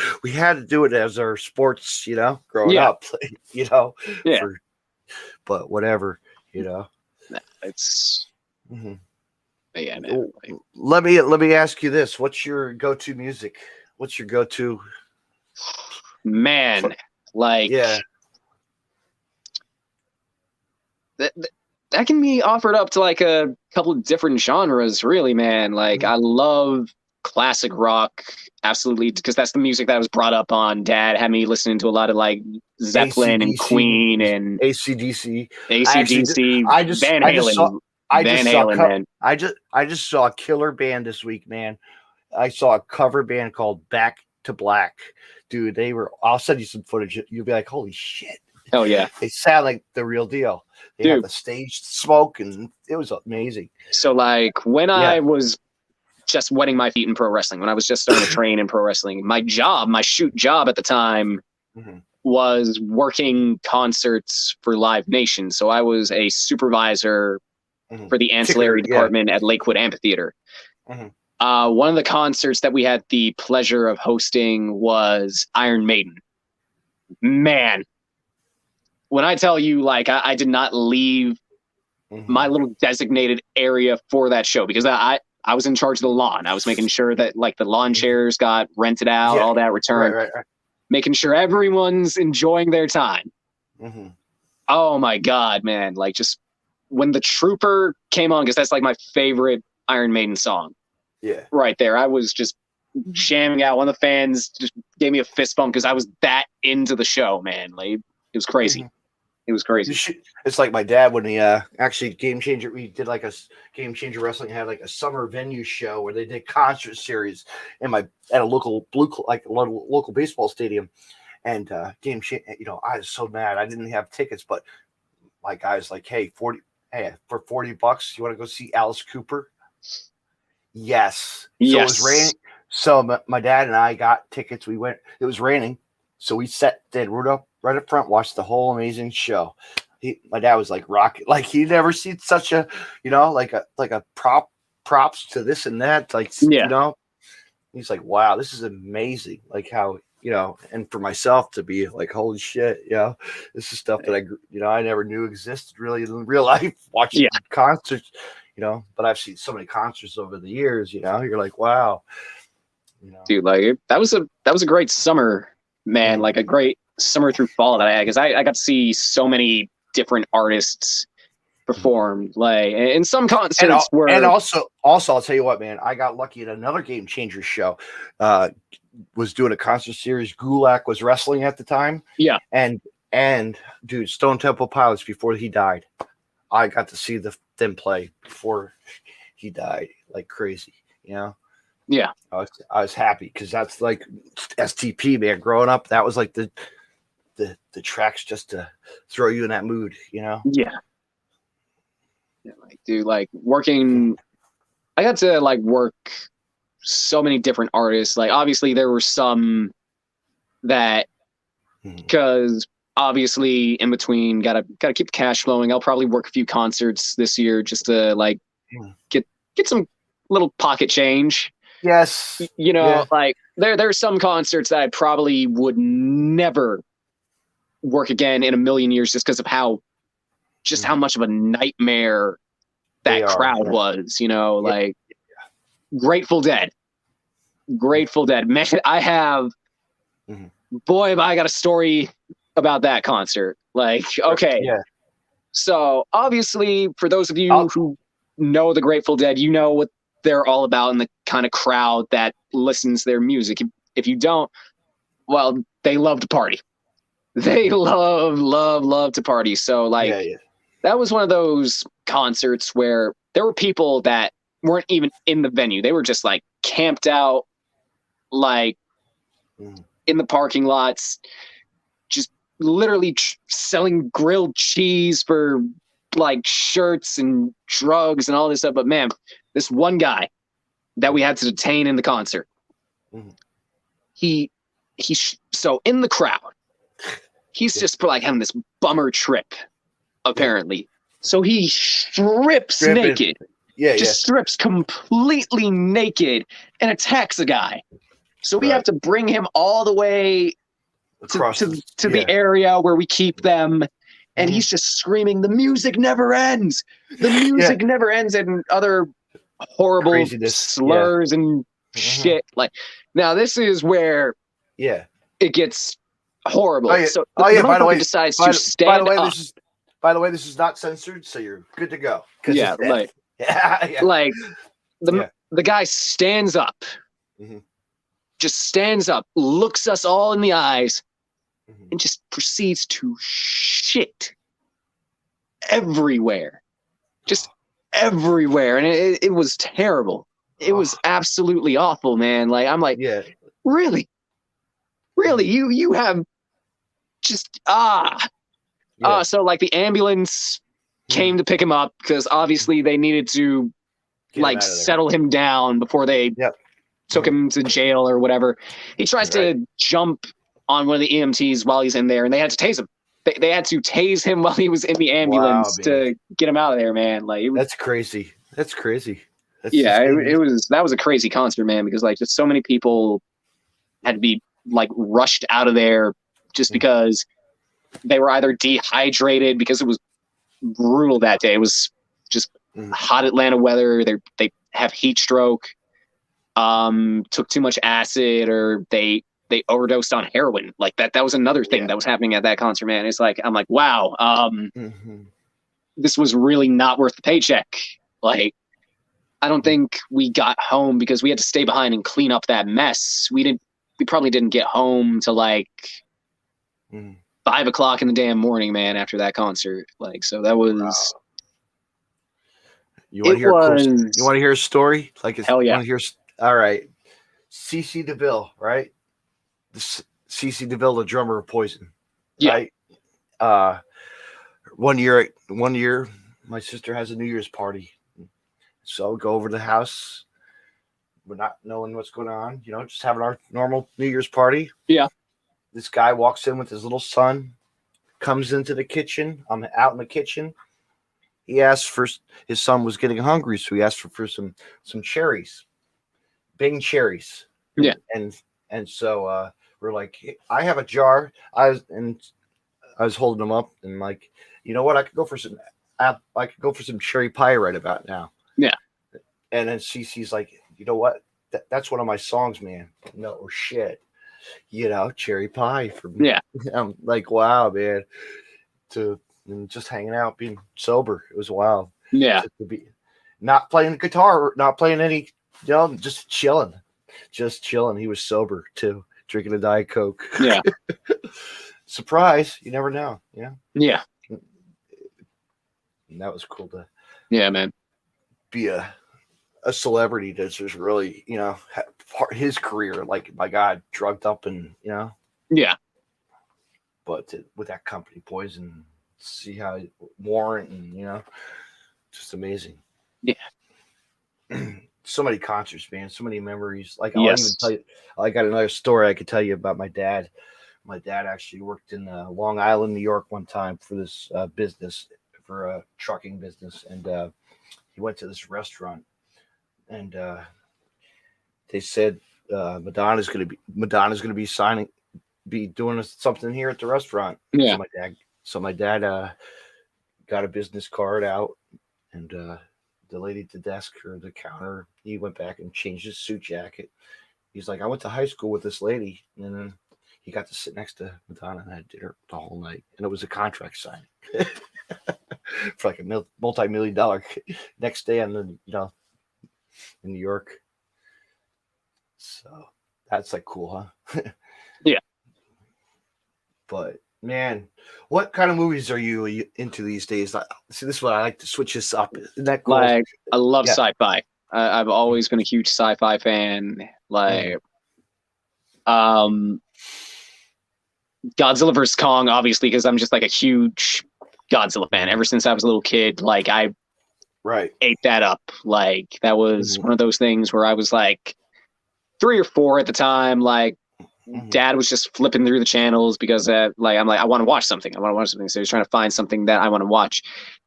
to do it as our sports, you know, growing up, you know. But whatever, you know.
It's. Yeah, man.
Let me ask you this: what's your go-to music? What's your go-to?
Man, like that can be offered up to like a couple of different genres, really, man. Like I love classic rock, absolutely, because that's the music that was brought up on. Dad had me listening to a lot of like Zeppelin and Queen and
AC/DC.
Van Halen.
I just saw a killer band this week, man. I saw a cover band called Back to Black. Dude, I'll send you some footage. You'll be like, holy shit.
Oh yeah.
They sound like the real deal. They had the stage smoke and it was amazing.
So like when I was just wetting my feet in pro wrestling, when I was just starting to train in pro wrestling, my shoot job at the time was working concerts for Live Nation. So I was a supervisor for the ancillary department at Lakewood Amphitheater. One of the concerts that we had the pleasure of hosting was Iron Maiden. Man, when I tell you, like, I did not leave my little designated area for that show because I was in charge of the lawn. I was making sure that like the lawn chairs got rented out, all that returned, right. Making sure everyone's enjoying their time. Oh my God, man. Like just when the Trooper came on, because that's like my favorite Iron Maiden song. Yeah. Right there. I was just jamming out. One of the fans just gave me a fist bump because I was that into the show, man. Like it was crazy. It was crazy.
It's like my dad when he actually Game Changer. We did like a Game Changer Wrestling had like a summer venue show where they did concert series at a local local baseball stadium, and Game Changer. I was so mad I didn't have tickets, but my guy's like, hey, for $40, you want to go see Alice Cooper? Yes. So it was raining. So my dad and I got tickets. We went. It was raining, so we did right up front, watched the whole amazing show. My dad was like rocket, like he'd never seen such a, like a props to this and that, he's like, wow, this is amazing. Like how, and for myself to be like, holy shit, this is stuff that I never knew existed really in real life. Watching concerts, but I've seen so many concerts over the years. You're like, wow,
dude, like that was a great summer, man. Like a great summer through fall that I had, because I got to see so many different artists perform, like in some concerts
and also I'll tell you what, man, I got lucky at another Game Changer show. Was doing a concert series. Gulak was wrestling at the time.
Yeah.
And dude, Stone Temple Pilots, before he died, I got to see them play before he died, like crazy, Yeah. I was happy because that's like STP, man. Growing up, that was like the tracks just to throw you in that mood,
Yeah, like, dude, like working, I got to like work so many different artists. Like obviously there were some that, because obviously in between gotta keep the cash flowing. I'll probably work a few concerts this year just to like get some little pocket change.
Yes.
Like there's some concerts that I probably would never work again in a million years just because of how much of a nightmare that crowd was, like Grateful Dead, man. I have, boy, have I got a story about that concert. Like, okay. So obviously for those of you who know the Grateful Dead, what they're all about and the kind of crowd that listens to their music. If you don't, well, they love to party. They love to party. So like, that was one of those concerts where there were people that weren't even in the venue. They were just like camped out, like in the parking lots, just literally selling grilled cheese for like shirts and drugs and all this stuff. But man, this one guy that we had to detain in the concert, so in the crowd, he's just like having this bummer trip, apparently. So he strips naked. Strips completely naked and attacks a guy. So we have to bring him all the way to the area where we keep them. And he's just screaming, the music never ends. The music never ends. And other horrible craziness. Slurs and shit. Like, now this is where it gets horrible.
So
the by the way, decides to stand up.
By the way, this is not censored, so you're good to go.
Like the guy stands up, just stands up, looks us all in the eyes, and just proceeds to shit everywhere, just everywhere. And it was terrible. It was absolutely awful, man. Like, I'm like, really, you have just, so like the ambulance came to pick him up because obviously they needed to like settle him down before they took him to jail or whatever. He tries to jump on one of the EMTs while he's in there, and they had to tase him. They had to tase him while he was in the ambulance to get him out of there, man. Like,
that's crazy. That's crazy.
That was a crazy concert, man, because like just so many people had to be like rushed out of there just because they were either dehydrated because it was brutal that day. It was just hot Atlanta weather. They have heat stroke, took too much acid, or they overdosed on heroin. Like that was another thing that was happening at that concert, man. It's like, I'm like, wow, this was really not worth the paycheck. Like, I don't think we got home because we had to stay behind and clean up that mess. We probably didn't get home to like 5 o'clock in the damn morning, man, after that concert. Like, so that was. Wow.
You want to hear? You want to hear a story? Like,
hell yeah!
All right, CC DeVille, right? CC DeVille, the drummer of Poison.
Yeah.
Right? One year, my sister has a New Year's party, so I'll go over to the house. We're not knowing what's going on, just having our normal New Year's party.
Yeah.
This guy walks in with his little son, comes into the kitchen. I'm out in the kitchen. He asked for, his son was getting hungry, so he asked for some cherries, Bing cherries.
Yeah.
And so we're like, hey, I have a jar. I was holding them up and like, you know what? I could go for some cherry pie right about now.
Yeah.
And then CC's like, you know what? That's one of my songs, man. No shit. Cherry pie for me.
Yeah.
I'm like, wow, man. And just hanging out, being sober. It was wild.
Yeah.
To be not playing the guitar, not playing any, just chilling. Just chilling. He was sober too, drinking a Diet Coke.
Yeah.
Surprise. You never know. Yeah.
Yeah.
And that was cool to
man.
Be a celebrity that's just really, his career, like, my God, drugged up and,
Yeah.
But with that company, Poison, see how Warrant and, just amazing.
Yeah.
So many concerts, man. So many memories. Like,
yes.
I'll even tell you, I got another story I could tell you about my dad. My dad actually worked in Long Island, New York one time for this business, for a trucking business. And he went to this restaurant and they said Madonna's going to be doing something here at the restaurant.
Yeah.
So my dad got a business card out and the lady at the desk or the counter, he went back and changed his suit jacket. He's like, I went to high school with this lady, and then he got to sit next to Madonna and had dinner the whole night, and it was a contract signing for like a multi-million-dollar next day in in New York. So that's like cool, huh?
Yeah.
But man, what kind of movies are you into these days? See, this is what I like to switch this up. Isn't that cool?
Like, I love sci-fi. I've always been a huge sci-fi fan. Like, Godzilla vs. Kong, obviously, because I'm just like a huge Godzilla fan. Ever since I was a little kid, like I ate that up. Like that was one of those things where I was like 3 or 4 at the time. Like Dad was just flipping through the channels because I'm like, I want to watch something. So he's trying to find something that I want to watch.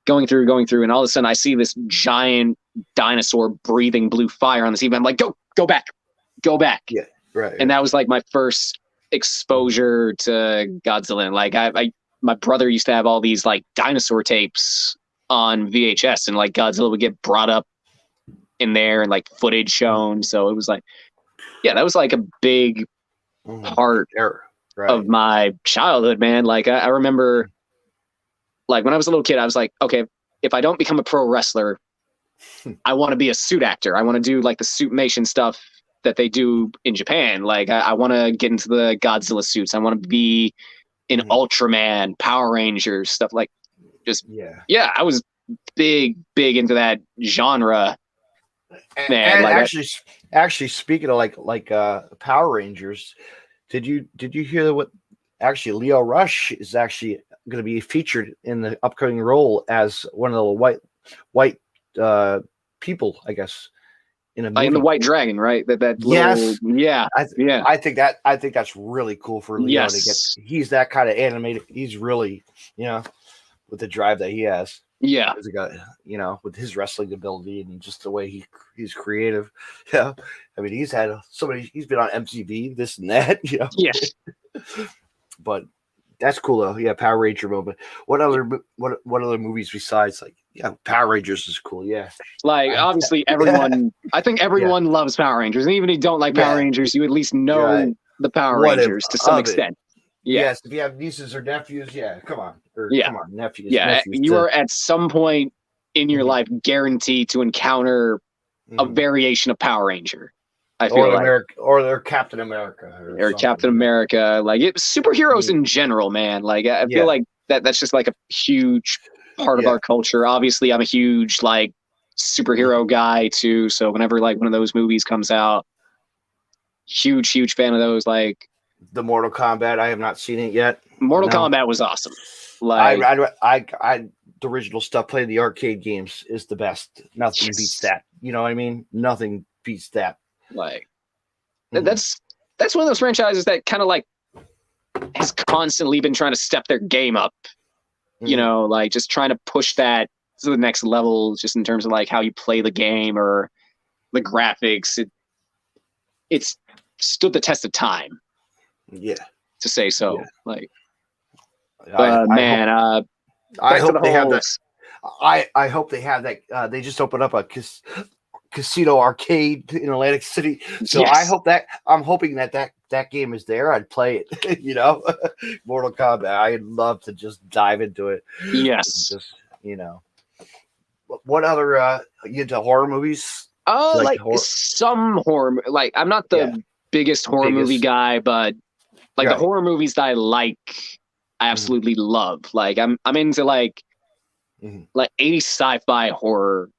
Going through, and all of a sudden I see this giant dinosaur breathing blue fire on the TV. I'm like, go back.
Yeah, right.
And that was like my first exposure to Godzilla. And like my brother used to have all these like dinosaur tapes on VHS, and like Godzilla would get brought up in there and like footage shown. So it was like, yeah, that was like a big part of my childhood, man. Like I remember, like when I was a little kid, I was like, okay, if I don't become a pro wrestler, I want to be a suit actor. I want to do like the suitmation stuff that they do in Japan. Like I want to get into the Godzilla suits. I want to be in Ultraman, Power Rangers, stuff like just, yeah, I was big into that genre. Man,
and
like
actually speaking of like Power Rangers, did you hear what actually Leo Rush is actually going to be featured in the upcoming role as one of the white people, I guess, in a movie.
In the White Dragon, right? That
yes,
little, yeah.
I think that's really cool for Leo to get. He's that kind of animated. He's really, with the drive that he has.
Yeah,
as a guy, with his wrestling ability and just the way he's creative. Yeah, I mean, he's had he's been on MTV, this and that.
Yeah,
but that's cool though. Yeah, Power Ranger moment. What other movies besides Power Rangers is cool. Yeah,
like obviously everyone. I think everyone loves Power Rangers, and even if you don't like Power Rangers, you at least know the Power Rangers to some extent. Yeah.
Yes, if you have nieces or nephews, come on. Come on, nephews.
Yeah,
nephews
you are at some point in your life guaranteed to encounter a variation of Power Ranger. I feel like,
or they're Captain America,
or Captain America. Like superheroes in general, man. Like I feel like that's just like a huge part of our culture. Obviously, I'm a huge like superhero guy too. So whenever like one of those movies comes out, huge fan of those. Like
the Mortal Kombat, I have not seen it yet.
Mortal Kombat was awesome.
Like the original stuff, playing the arcade games is the best. Nothing beats that. You know what I mean? Nothing beats that.
Like that's one of those franchises that kind of like has constantly been trying to step their game up. You know, like just trying to push that to the next level, just in terms of like how you play the game or the graphics. It's stood the test of time. Yeah, to say so. Yeah. Like,
I hope they have that. I hope they have that. They just opened up a casino arcade in Atlantic City, so I'm hoping that game is there. I'd play it. You know, Mortal Kombat. I'd love to just dive into it.
Yes.
Just, you know, what other you into horror movies?
Like some horror. Like I'm not the biggest horror movie guy, but like the horror movies that I like, I absolutely love. Like I'm into like 80s sci-fi horror.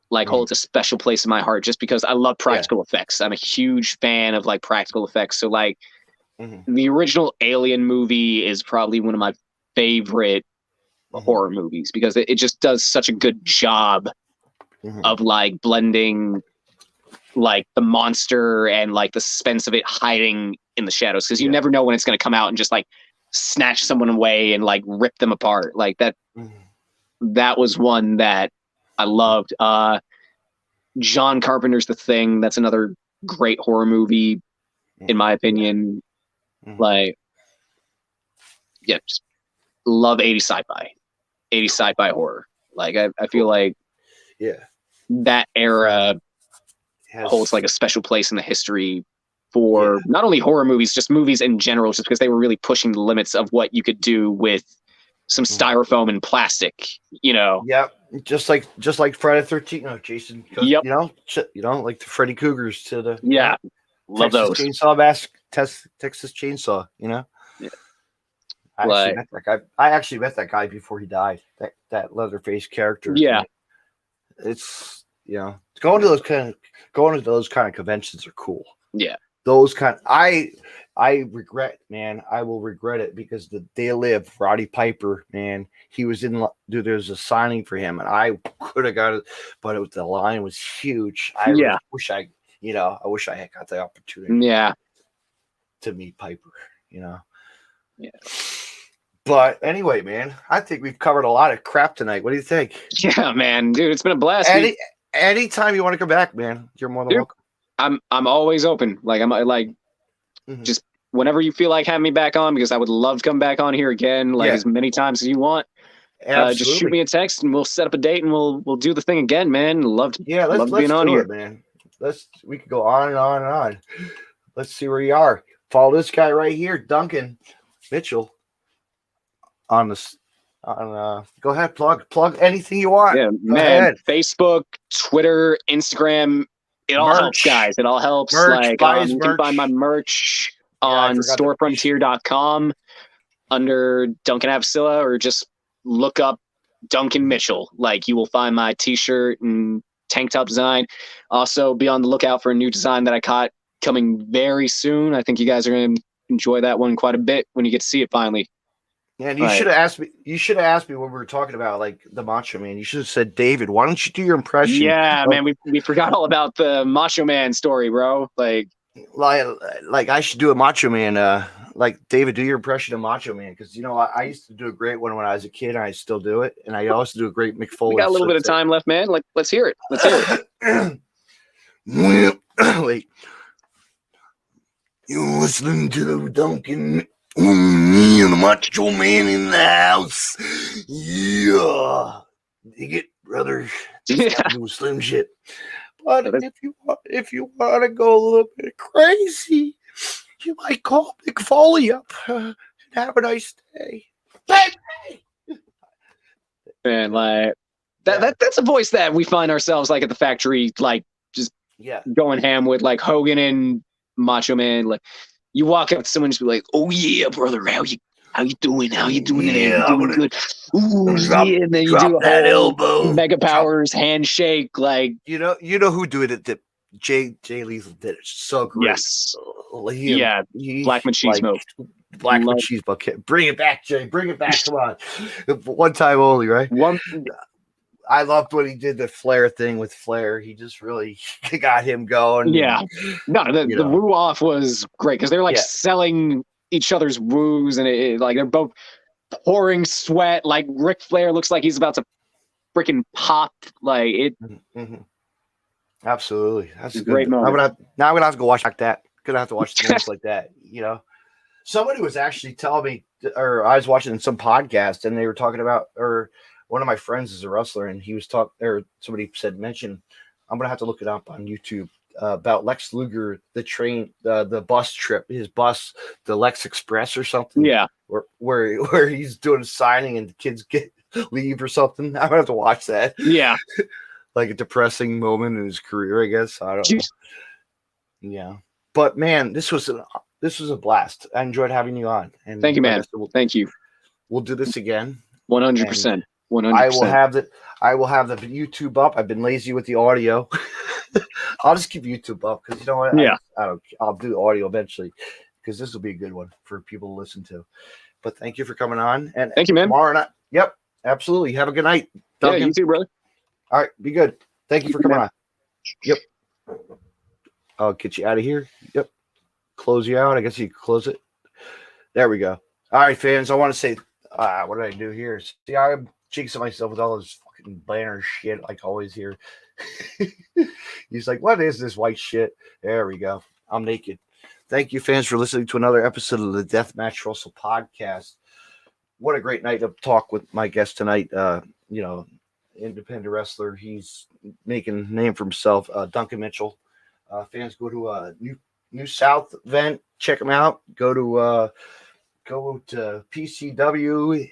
Like holds a special place in my heart just because I love practical effects. I'm a huge fan of like practical effects. So like the original Alien movie is probably one of my favorite horror movies because it just does such a good job of like blending like the monster and like the suspense of it hiding in the shadows, because you never know when it's going to come out and just like snatch someone away and like rip them apart. Like that was one that I loved. John Carpenter's The Thing. That's another great horror movie, in my opinion. Like, just love 80s sci-fi. 80s sci-fi horror. Like, I feel like that era holds like a special place in the history for not only horror movies, just movies in general, just because they were really pushing the limits of what you could do with some styrofoam and plastic, you know.
Yep. Just like Friday the 13th, Jason.
Yep.
You know, like the Freddy Cougars to the
love
Texas
those
Texas Chainsaw. You know.
Yeah.
I actually met that guy before he died. That Leatherface character.
Yeah.
It's going to those kind of conventions are cool.
Yeah.
Those kind. I regret, man. I will regret it because the They Live, Roddy Piper, man, he was in. Dude, there's a signing for him, and I could have got it, but the line was huge. I wish I had got the opportunity.
Yeah.
To meet Piper, you know.
Yeah.
But anyway, man, I think we've covered a lot of crap tonight. What do you think?
Yeah, man, dude, it's been a blast.
Anytime you want to come back, man, you're more than welcome.
I'm always open. Like I'm like. Just whenever you feel like having me back on, because I would love to come back on here again, like as many times as you want. Just shoot me a text and we'll set up a date and we'll do the thing again, man. Love being on here,
man. We could go on and on and on. Let's see where you are. Follow this guy right here, Duncan Mitchell. Go ahead, plug anything you want.
Yeah, man. Facebook, Twitter, Instagram. It all helps, guys. It all helps. You can buy my merch on storefrontier.com under Duncan Avicilla, or just look up Duncan Mitchell. Like, you will find my t-shirt and tank top design. Also, be on the lookout for a new design that I caught coming very soon. I think you guys are going to enjoy that one quite a bit when you get to see it finally.
Yeah, and you should have asked me. You should have asked me when we were talking about like the Macho Man. You should have said, "David, why don't you do your impression?"
Yeah, man, we forgot all about the Macho Man story, bro. Like
I should do a Macho Man. Like, David, do your impression of Macho Man, because I used to do a great one when I was a kid, and I still do it, and I also do a great Mick Foley.
We got a little bit of time left, man. Like, let's hear it.
Wait, you're listening to Duncan. Me and the Macho Man in the house. Yeah. Dig it, brother. Do Slim shit. But if you want to go a little bit crazy, you might call Mick Foley up and have a nice day.
Man, like that's a voice that we find ourselves like at the factory, like just going ham with like Hogan and Macho Man. Like you walk up to someone and just be like, "Oh yeah, brother, how you doing? How you doing today? You doing good? Ooh, yeah." And then you do
that elbow,
Mega Powers handshake. Like
you know who did it? That Jay Lethal did it so great.
Yes, Black Machismo.
Black Machismo. Bring it back, Jay. Bring it back. Come on, one time only, right? I loved when he did the Flair thing with Flair. He just really got him going.
Yeah. The woo off was great because they're like selling each other's woos, and like they're both pouring sweat. Like Ric Flair looks like he's about to freaking pop. Like it.
Mm-hmm. Absolutely. That's a
great moment.
I'm gonna have to go watch like that. Gonna have to watch things like that. Somebody was actually telling me, or I was watching some podcast, and they were talking about, or one of my friends is a wrestler, and he was talking, or somebody mentioned, I'm gonna have to look it up on YouTube, about Lex Luger, the train, the bus trip, his bus, the Lex Express or something.
Yeah,
where he's doing a signing and the kids leave or something. I'm gonna have to watch that.
Yeah,
like a depressing moment in his career, I guess. I don't know. Yeah, but man, this was a blast. I enjoyed having you on. And
thank you, man. Thank you.
We'll do this again.
100%. 100%.
I will have the YouTube up. I've been lazy with the audio. I'll just keep YouTube up because you know what?
Yeah.
I'll do audio eventually because this will be a good one for people to listen to. But thank you for coming on. And
thank you, man.
Tomorrow night. Yep, absolutely. Have a good night, Duncan.
Yeah, you too, brother.
All right, be good. Thank you for coming on. Yep. I'll get you out of here. Yep. Close you out. I guess you close it. There we go. All right, fans. I want to say, what did I do here? See, I'm jinxing myself with all this fucking banner shit, like always here. He's like, what is this white shit? There we go. I'm naked. Thank you, fans, for listening to another episode of the Deathmatch Russell podcast. What a great night to talk with my guest tonight. Independent wrestler. He's making a name for himself. Duncan Mitchell. Fans, go to New South event. Check him out. Go to PCW.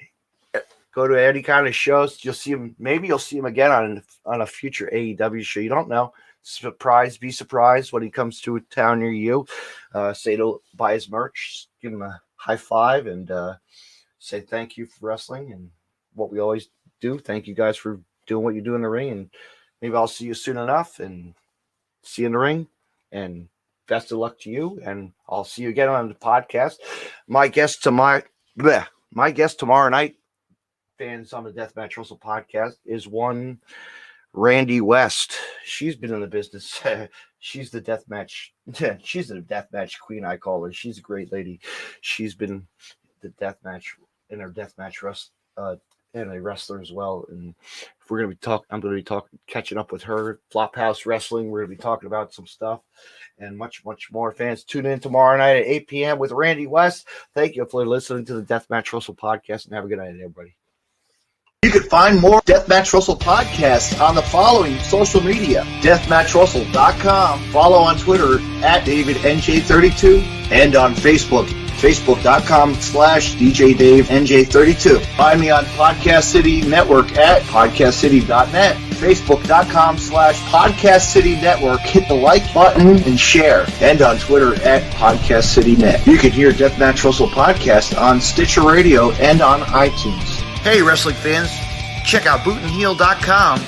Go to any kind of shows. You'll see him. Maybe you'll see him again on a future AEW show. You don't know. Be surprised when he comes to a town near you. Say to buy his merch. Give him a high five and say thank you for wrestling and what we always do. Thank you guys for doing what you do in the ring, and maybe I'll see you soon enough and see you in the ring, and best of luck to you, and I'll see you again on the podcast. My guest tomorrow night, fans on the Deathmatch Russell podcast, is one Randy West. She's been in the business. She's the deathmatch queen, I call her. She's a great lady. She's been the deathmatch in her deathmatch and a wrestler as well. And if we're going to be I'm going to be catching up with her, Flophouse Wrestling. We're going to be talking about some stuff and much, much more. Fans, tune in tomorrow night at 8 p.m. with Randy West. Thank you for listening to the Deathmatch Russell podcast, and have a good night, everybody.
You can find more Deathmatch Russell podcasts on the following social media: deathmatchrussell.com, follow on Twitter at DavidNJ32, and on Facebook, facebook.com/DJDaveNJ32. Find me on Podcast City Network at podcastcity.net, facebook.com/Podcast City Network. Hit the like button and share, and on Twitter at Podcast City Net. You can hear Deathmatch Russell podcast on Stitcher Radio and on iTunes.
Hey, wrestling fans, check out bootantheheel.com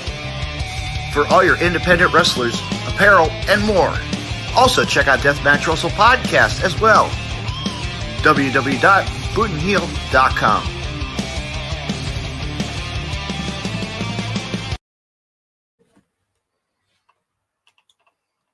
for all your independent wrestlers, apparel, and more. Also, check out Deathmatch Russell podcast as well. www.bootantheheel.com.